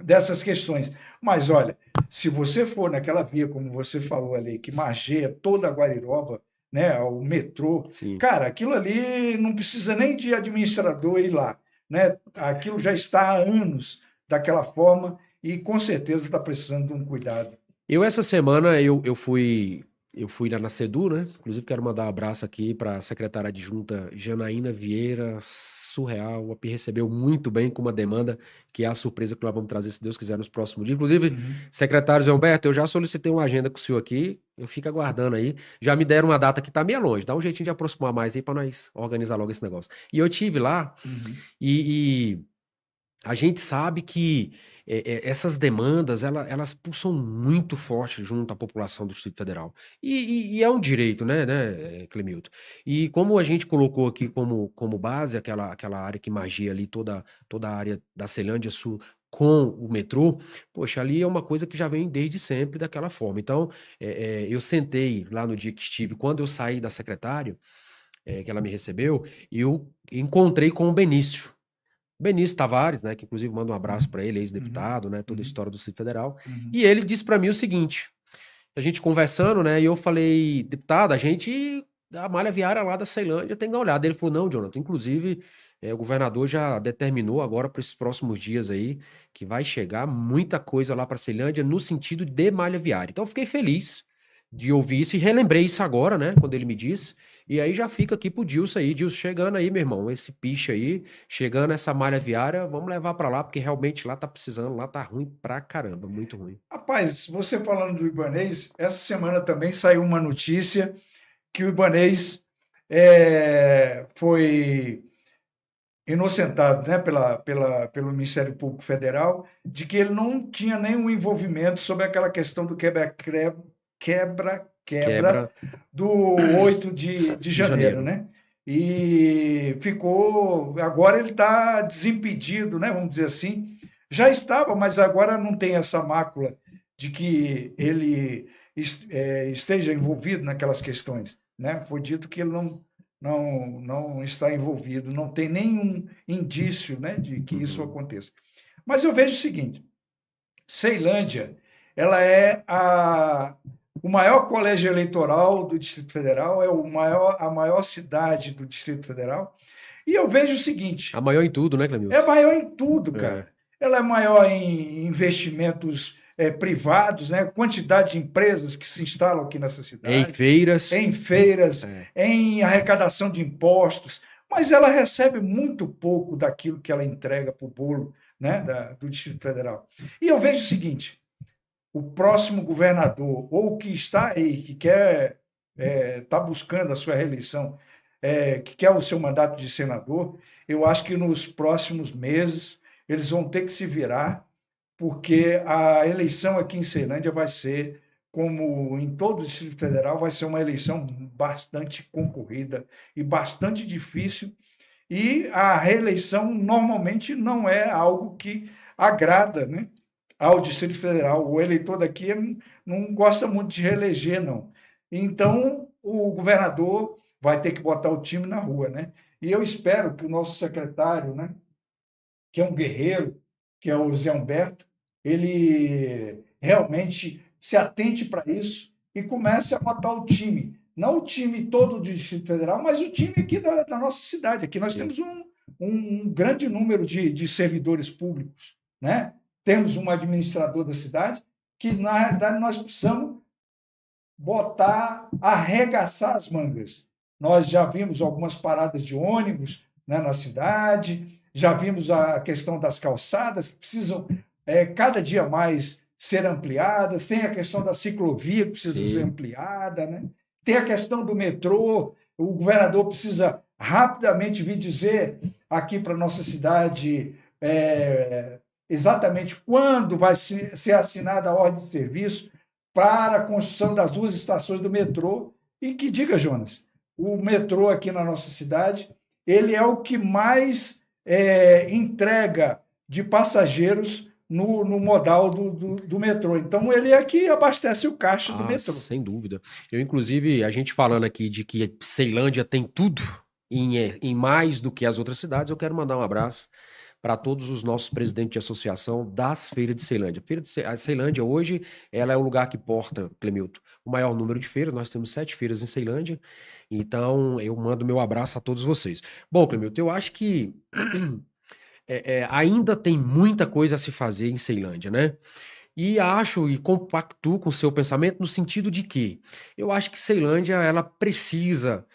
dessas questões, mas olha, se você for naquela via, como você falou ali, que margeia toda a Guariroba, né, o metrô, cara, aquilo ali não precisa nem de administrador ir lá, né? Aquilo já está há anos daquela forma e com certeza está precisando de um cuidado. Essa semana, eu fui lá na Sedu, né? Inclusive, quero mandar um abraço aqui para a secretária adjunta Janaína Vieira, surreal, me recebeu muito bem com uma demanda, que é a surpresa que nós vamos trazer, se Deus quiser, nos próximos dias. Inclusive, secretário Zé Humberto, eu já solicitei uma agenda com o senhor aqui, eu fico aguardando aí. Já me deram uma data que está meio longe, dá um jeitinho de aproximar mais aí para nós organizar logo esse negócio. E eu tive lá, e a gente sabe que essas demandas, elas pulsam muito forte junto à população do Distrito Federal. E é um direito, né, Clemilton? E como a gente colocou aqui como base aquela área que magia ali toda a área da Ceilândia Sul com o metrô, poxa, ali é uma coisa que já vem desde sempre daquela forma. Então, eu sentei lá no dia que estive, quando eu saí da secretária, que ela me recebeu, e eu encontrei com o Benício Tavares, né, que inclusive manda um abraço para ele, ex-deputado, né, toda a história do Distrito Federal. E ele disse para mim o seguinte, a gente conversando, né, e eu falei, deputado, a malha viária lá da Ceilândia tem que dar uma olhada. Ele falou, não, Jonathan, inclusive o governador já determinou agora para esses próximos dias aí que vai chegar muita coisa lá para a Ceilândia no sentido de malha viária. Então eu fiquei feliz de ouvir isso e relembrei isso agora, né, quando ele me disse. E aí já fica aqui pro Dilson aí, Dilson chegando aí, meu irmão, esse piche aí, chegando essa malha viária, vamos levar para lá, porque realmente lá tá precisando, lá tá ruim pra caramba, muito ruim. Rapaz, você falando do Ibanez, essa semana também saiu uma notícia que o Ibanez foi inocentado, né, pelo Ministério Público Federal, de que ele não tinha nenhum envolvimento sobre aquela questão do quebra-quebra do 8 de janeiro, né? E ficou. Agora ele está desimpedido, né? Vamos dizer assim. Já estava, mas agora não tem essa mácula de que ele esteja envolvido naquelas questões, né? Foi dito que ele não está envolvido, não tem nenhum indício, né, de que isso aconteça. Mas eu vejo o seguinte: Ceilândia, ela é o maior colégio eleitoral do Distrito Federal, é a maior cidade do Distrito Federal, e eu vejo o seguinte... A maior em tudo, né, Clemilton? É maior em tudo, cara. Ela é maior em investimentos privados, né? Quantidade de empresas que se instalam aqui nessa cidade. Em feiras, em arrecadação de impostos, mas ela recebe muito pouco daquilo que ela entrega para o bolo, né, do Distrito Federal. E eu vejo o seguinte: o próximo governador, ou que está aí, que quer está buscando a sua reeleição, que quer o seu mandato de senador, eu acho que nos próximos meses eles vão ter que se virar, porque a eleição aqui em Ceilândia vai ser, como em todo o Distrito Federal, vai ser uma eleição bastante concorrida e bastante difícil, e a reeleição normalmente não é algo que agrada, né, ao Distrito Federal. O eleitor daqui não gosta muito de reeleger, não. Então, o governador vai ter que botar o time na rua, né? E eu espero que o nosso secretário, né, que é um guerreiro, que é o Zé Humberto, ele realmente se atente para isso e comece a botar o time. Não o time todo do Distrito Federal, mas o time aqui da nossa cidade. Aqui nós temos um grande número de servidores públicos, né? Temos um administrador da cidade que, na realidade, nós precisamos arregaçar as mangas. Nós já vimos algumas paradas de ônibus, né, na cidade, já vimos a questão das calçadas, que precisam cada dia mais ser ampliadas, tem a questão da ciclovia, que precisa ser ampliada, né? Tem a questão do metrô, o governador precisa rapidamente vir dizer aqui para a nossa cidade exatamente quando vai ser assinada a ordem de serviço para a construção das 2 estações do metrô. E que diga, Jonas, o metrô aqui na nossa cidade, ele é o que mais entrega de passageiros no modal do metrô. Então, ele é que abastece o caixa do metrô. Sem dúvida. Inclusive, a gente falando aqui de que Ceilândia tem tudo em mais do que as outras cidades, eu quero mandar um abraço para todos os nossos presidentes de associação das feiras de Ceilândia. A Ceilândia hoje, ela é o lugar que porta, Clemilton, o maior número de feiras. Nós temos 7 feiras em Ceilândia. Então, eu mando meu abraço a todos vocês. Bom, Clemilton, eu acho que ainda tem muita coisa a se fazer em Ceilândia, né? E acho e compactuo com o seu pensamento no sentido de que eu acho que Ceilândia ela precisa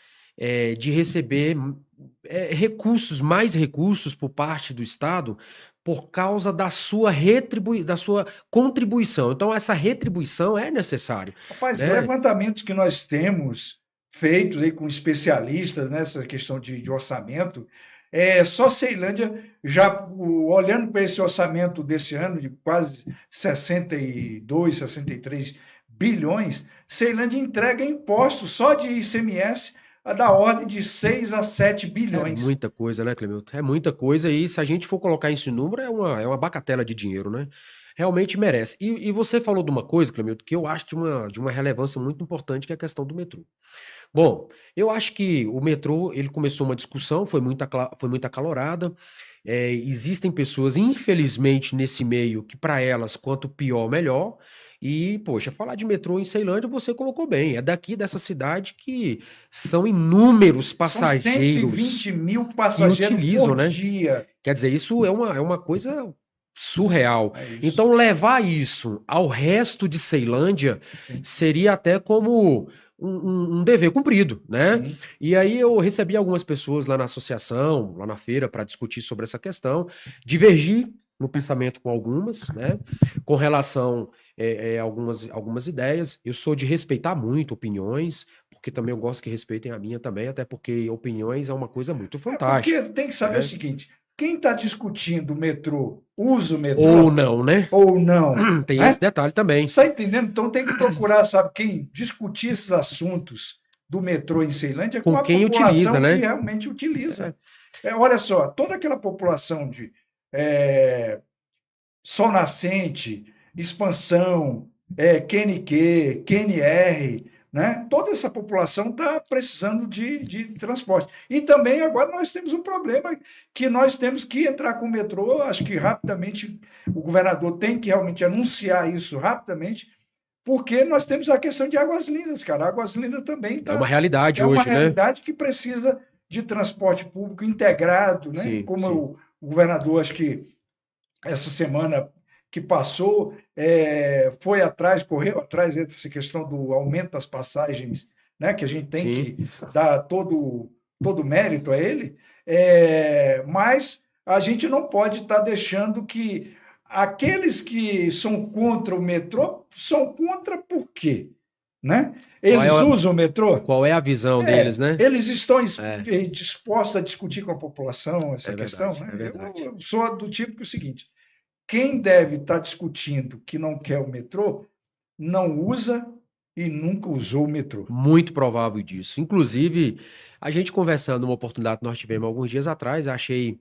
de receber mais recursos por parte do Estado por causa da sua da sua contribuição. Então, essa retribuição é necessária. Rapaz, Né? levantamentos que nós temos feitos aí com especialistas nessa questão de orçamento, só Ceilândia, já olhando para esse orçamento desse ano, de quase 62, 63 bilhões, Ceilândia entrega impostos só de ICMS da ordem de 6 a 7 bilhões. É muita coisa, né, Clemilton? É muita coisa, e se a gente for colocar isso em número, é uma bagatela de dinheiro, né? Realmente merece. E você falou de uma coisa, Clemilton, que eu acho de uma relevância muito importante, que é a questão do metrô. Bom, eu acho que o metrô, ele começou uma discussão, foi muito acalorada. Existem pessoas, infelizmente, nesse meio, que para elas, quanto pior, melhor. E, poxa, falar de metrô em Ceilândia, você colocou bem. É daqui dessa cidade que são inúmeros passageiros. São 120 mil passageiros utilizam, por né? dia. Quer dizer, isso é uma coisa surreal. Então, levar isso ao resto de Ceilândia seria até como um dever cumprido, né? Sim. E aí eu recebi algumas pessoas lá na associação, lá na feira, para discutir sobre essa questão, divergir no pensamento com algumas, né? Com relação a algumas ideias. Eu sou de respeitar muito opiniões, porque também eu gosto que respeitem a minha também, até porque opiniões é uma coisa muito fantástica. Porque tem que saber o seguinte, quem está discutindo o metrô, usa o metrô? Ou não, né? Ou não. Tem esse detalhe também. Está entendendo? Então tem que procurar, sabe, quem discutir esses assuntos do metrô em Ceilândia com a quem população utiliza, né? que realmente utiliza. Olha só, toda aquela população de Sol Nascente, Expansão, QNQ, QNR, né? Toda essa população está precisando de transporte. E também agora nós temos um problema que nós temos que entrar com o metrô, acho que rapidamente o governador tem que realmente anunciar isso rapidamente, porque nós temos a questão de Águas Lindas, cara. Águas Lindas também é uma realidade hoje, né? É uma realidade que precisa de transporte público integrado, né? Sim, como sim. O governador, acho que essa semana que passou, foi atrás, correu atrás dessa questão do aumento das passagens, né, que a gente tem Sim. que dar todo mérito a ele, mas a gente não pode estar deixando que aqueles que são contra o metrô são contra por quê? Né? Eles usam o metrô? Qual é a visão deles, né? Eles estão dispostos a discutir com a população essa questão? Verdade, né? Eu sou do tipo que é o seguinte, quem deve estar discutindo que não quer o metrô, não usa e nunca usou o metrô. Muito provável disso. Inclusive, a gente conversando numa oportunidade que nós tivemos alguns dias atrás, achei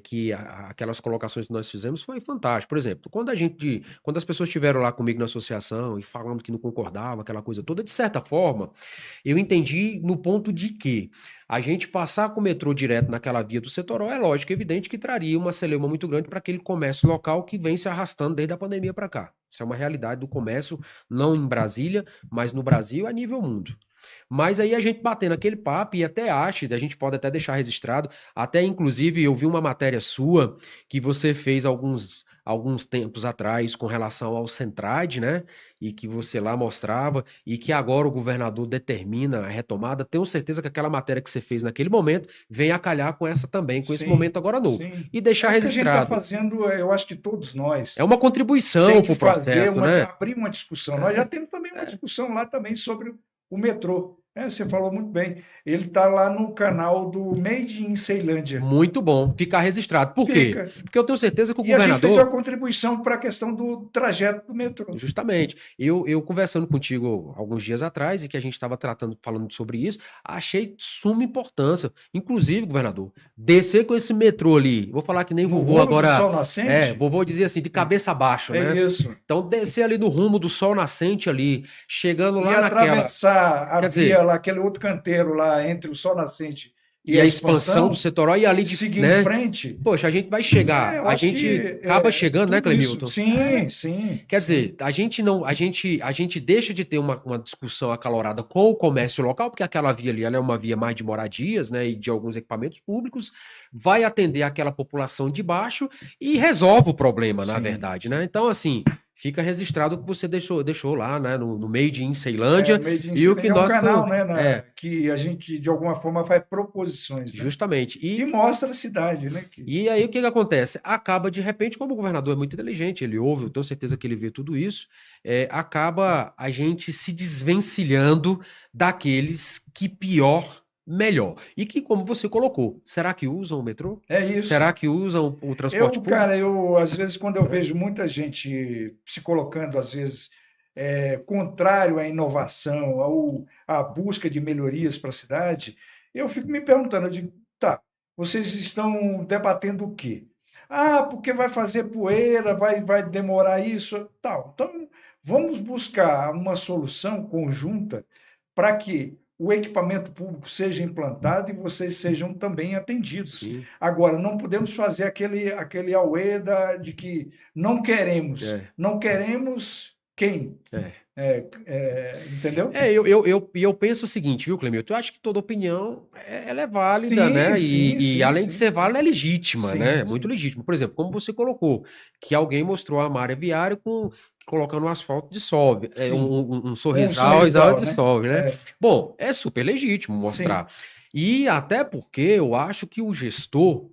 que aquelas colocações que nós fizemos foi fantástico. Por exemplo, quando as pessoas estiveram lá comigo na associação e falando que não concordavam, aquela coisa toda, de certa forma, eu entendi no ponto de que a gente passar com o metrô direto naquela via do Setoró é lógico, evidente que traria uma celeuma muito grande para aquele comércio local que vem se arrastando desde a pandemia para cá. Isso é uma realidade do comércio, não em Brasília, mas no Brasil a nível mundo. Mas aí a gente batendo aquele papo e até acho, a gente pode até deixar registrado, até inclusive eu vi uma matéria sua que você fez alguns tempos atrás com relação ao Centrade, né? E que você lá mostrava, e que agora o governador determina a retomada. Tenho certeza que aquela matéria que você fez naquele momento vem a calhar com essa também, com esse momento agora novo. Sim. E deixar registrado. O que a gente está fazendo, eu acho que todos nós. É uma contribuição para o processo, né? Abrir uma discussão. Nós já temos também uma discussão lá também sobre o metrô. Você falou muito bem. Ele está lá no canal do Made in Ceilândia. Muito bom. Ficar registrado. Por quê? Porque eu tenho certeza que o governador... E a gente fez uma contribuição para a questão do trajeto do metrô. Justamente. Eu conversando contigo alguns dias atrás, e que a gente estava falando sobre isso, achei de suma importância. Inclusive, governador, descer com esse metrô ali, vou falar que nem vovô agora... Do Sol Nascente? Vovô dizer assim, de cabeça abaixo, né? Isso. Então, descer ali no rumo do Sol Nascente ali, chegando lá naquela... E atravessar a via lá, aquele outro canteiro lá, entre o Sol Nascente e a expansão do Setoró, e ali de seguir em frente. Poxa, a gente vai chegar, a gente acaba chegando, né, Clemilton? Sim. Quer dizer, a gente deixa de ter uma discussão acalorada com o comércio local, porque aquela via ali, ela é uma via mais de moradias, né, e de alguns equipamentos públicos, vai atender aquela população de baixo e resolve o problema, na verdade, né? Então, assim, fica registrado o que você deixou lá, né, no Made in Ceilândia. Made in E o que é um nós canal, né, que a gente, de alguma forma, faz proposições. Né? Justamente. E mostra a cidade, né? E aí o que acontece? Acaba, de repente, como o governador é muito inteligente, ele ouve, eu tenho certeza que ele vê tudo isso, acaba a gente se desvencilhando daqueles que pior, melhor. E que, como você colocou, será que usam o metrô? É isso. Será que usam o transporte público? Cara, às vezes, quando eu vejo muita gente se colocando, às vezes, contrário à inovação, à busca de melhorias para a cidade, eu fico me perguntando, eu digo, tá, vocês estão debatendo o quê? Ah, porque vai fazer poeira, vai demorar isso, tal. Então, vamos buscar uma solução conjunta para que o equipamento público seja implantado e vocês sejam também atendidos. Sim. Agora, não podemos fazer aquele auê de que não queremos. Não queremos quem? Entendeu? Eu penso o seguinte, viu, Clemilton? Eu acho que toda opinião ela é válida, sim, né? Sim, e além de ser válida, é legítima, sim, né? É muito legítima. Por exemplo, como você colocou, que alguém mostrou a malha viária colocando um asfalto dissolve, um sorrisal dissolve, né? Bom, é super legítimo mostrar. E até porque eu acho que o gestor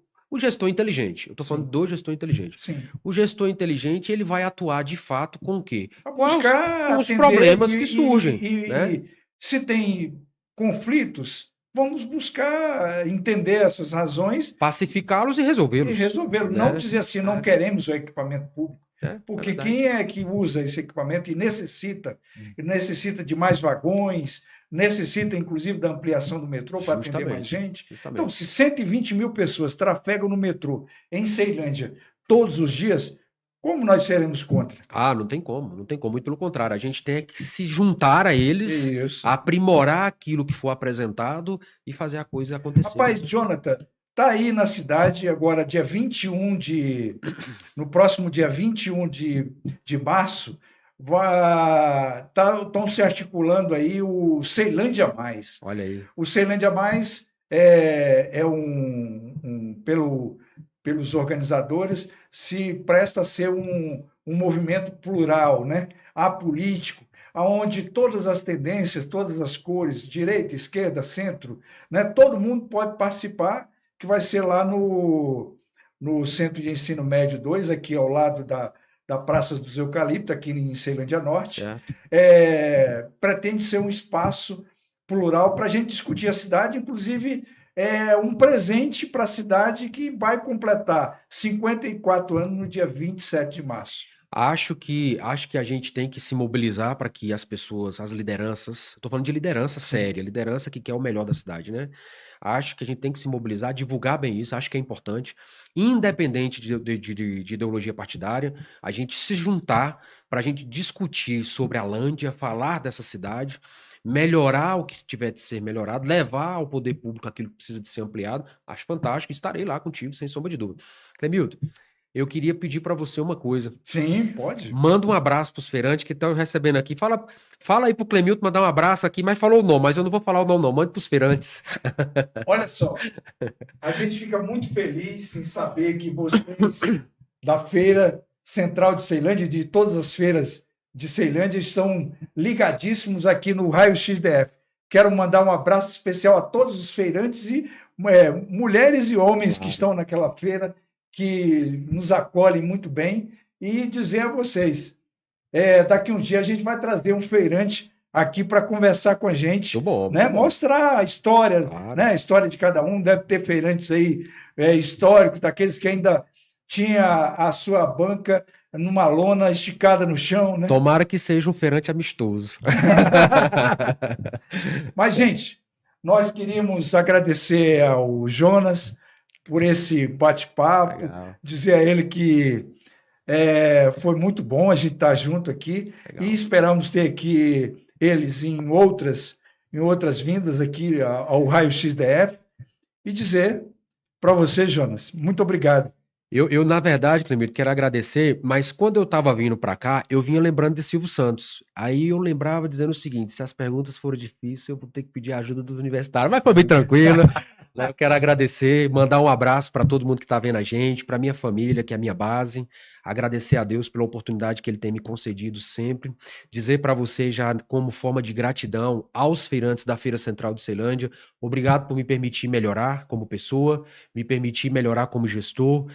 inteligente, eu estou falando do gestor inteligente. Sim. O gestor inteligente, ele vai atuar de fato com o quê? Com os atender problemas que surgem. E se tem conflitos, vamos buscar entender essas razões. Pacificá-los e resolvê-los. Né? Não dizer assim, não queremos o equipamento público. Porque quem é que usa esse equipamento e necessita de mais vagões, necessita, inclusive, da ampliação do metrô para atender mais gente. Então, se 120 mil pessoas trafegam no metrô em Ceilândia todos os dias, como nós seremos contra? Ah, não tem como. Muito pelo contrário. A gente tem que se juntar a eles, aprimorar aquilo que for apresentado e fazer a coisa acontecer. Rapaz, Jonathan, tá aí na cidade agora, dia 21 no próximo dia 21 de março, estão se articulando aí o Ceilândia Mais. Olha aí. O Ceilândia Mais pelos organizadores, se presta a ser um movimento plural, né? Apolítico, onde todas as tendências, todas as cores, direita, esquerda, centro, né? Todo mundo pode participar, que vai ser lá no Centro de Ensino Médio 2, aqui ao lado da Praça dos Eucaliptos, aqui em Ceilândia Norte. Pretende ser um espaço plural para a gente discutir a cidade, inclusive um presente para a cidade que vai completar 54 anos no dia 27 de março. Acho que a gente tem que se mobilizar para que as pessoas, as lideranças, estou falando de liderança séria, liderança que quer o melhor da cidade, né? Acho que a gente tem que se mobilizar, divulgar bem isso, acho que é importante, independente de ideologia partidária, a gente se juntar para a gente discutir sobre a Lândia, falar dessa cidade, melhorar o que tiver de ser melhorado, levar ao poder público aquilo que precisa de ser ampliado. Acho fantástico, estarei lá contigo, sem sombra de dúvida. Clemilton, eu queria pedir para você uma coisa. Sim, pode. Manda um abraço para os feirantes que estão recebendo aqui. Fala aí para o Clemilton mandar um abraço aqui, mas falou o nome, mas eu não vou falar o nome não, manda para os feirantes. Olha só, a gente fica muito feliz em saber que vocês da Feira Central de Ceilândia, de todas as feiras de Ceilândia, estão ligadíssimos aqui no Raio XDF. Quero mandar um abraço especial a todos os feirantes e mulheres e homens que estão naquela feira, que nos acolhem muito bem, e dizer a vocês, daqui um dia a gente vai trazer um feirante aqui para conversar com a gente, né? Mostrar a história, né? A história de cada um. Deve ter feirantes aí históricos, daqueles que ainda tinha a sua banca numa lona esticada no chão, né? Tomara que seja um feirante amistoso. Mas, gente, nós queríamos agradecer ao Jonas por esse bate-papo, dizer a ele que foi muito bom a gente estar junto aqui. Legal. E esperamos ter aqui eles em outras vindas aqui ao Raio XDF e dizer para você, Jonas, muito obrigado. Eu na verdade, Clemilton, quero agradecer, mas quando eu estava vindo para cá, eu vinha lembrando de Silvio Santos. Aí eu lembrava dizendo o seguinte: se as perguntas forem difíceis, eu vou ter que pedir ajuda dos universitários. Mas foi bem tranquilo. Eu quero agradecer, mandar um abraço para todo mundo que está vendo a gente, para minha família, que é a minha base, agradecer a Deus pela oportunidade que Ele tem me concedido sempre, dizer para você já como forma de gratidão aos feirantes da Feira Central de Ceilândia, obrigado por me permitir melhorar como pessoa, me permitir melhorar como gestor.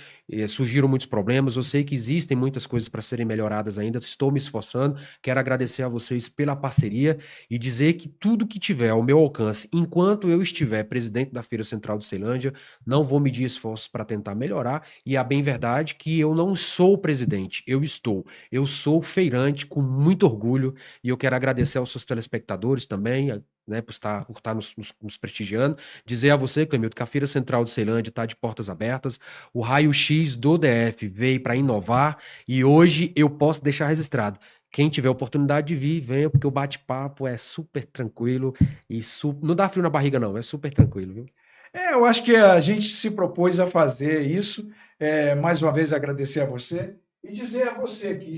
Surgiram muitos problemas, eu sei que existem muitas coisas para serem melhoradas ainda, estou me esforçando, quero agradecer a vocês pela parceria e dizer que tudo que tiver ao meu alcance, enquanto eu estiver presidente da Feira Central de Ceilândia, não vou medir esforços para tentar melhorar, e é bem verdade que eu não sou o presidente, eu sou feirante com muito orgulho, e eu quero agradecer aos seus telespectadores também, né, por estar nos prestigiando, dizer a você, Clemilton, que a Feira Central de Ceilândia está de portas abertas, o raio-x do DF veio para inovar, e hoje eu posso deixar registrado. Quem tiver oportunidade de vir, venha, porque o bate-papo é super tranquilo e não dá frio na barriga, não, é super tranquilo, viu? Eu acho que a gente se propôs a fazer isso. Mais uma vez, agradecer a você e dizer a você que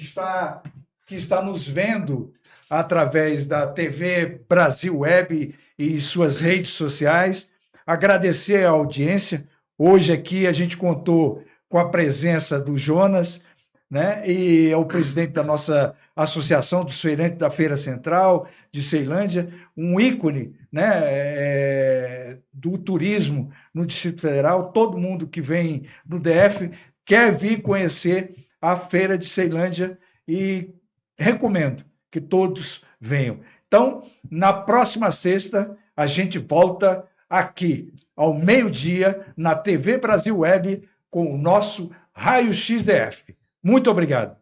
está nos vendo através da TV Brasil Web e suas redes sociais, agradecer a audiência. Hoje aqui a gente contou com a presença do Jonas, né? E é o presidente da nossa Associação dos Feirantes da Feira Central de Ceilândia, um ícone, né, do turismo no Distrito Federal. Todo mundo que vem do DF quer vir conhecer a Feira de Ceilândia e recomendo que todos venham. Então, na próxima sexta, a gente volta aqui, ao meio-dia, na TV Brasil Web, com o nosso Raio X DF. Muito obrigado.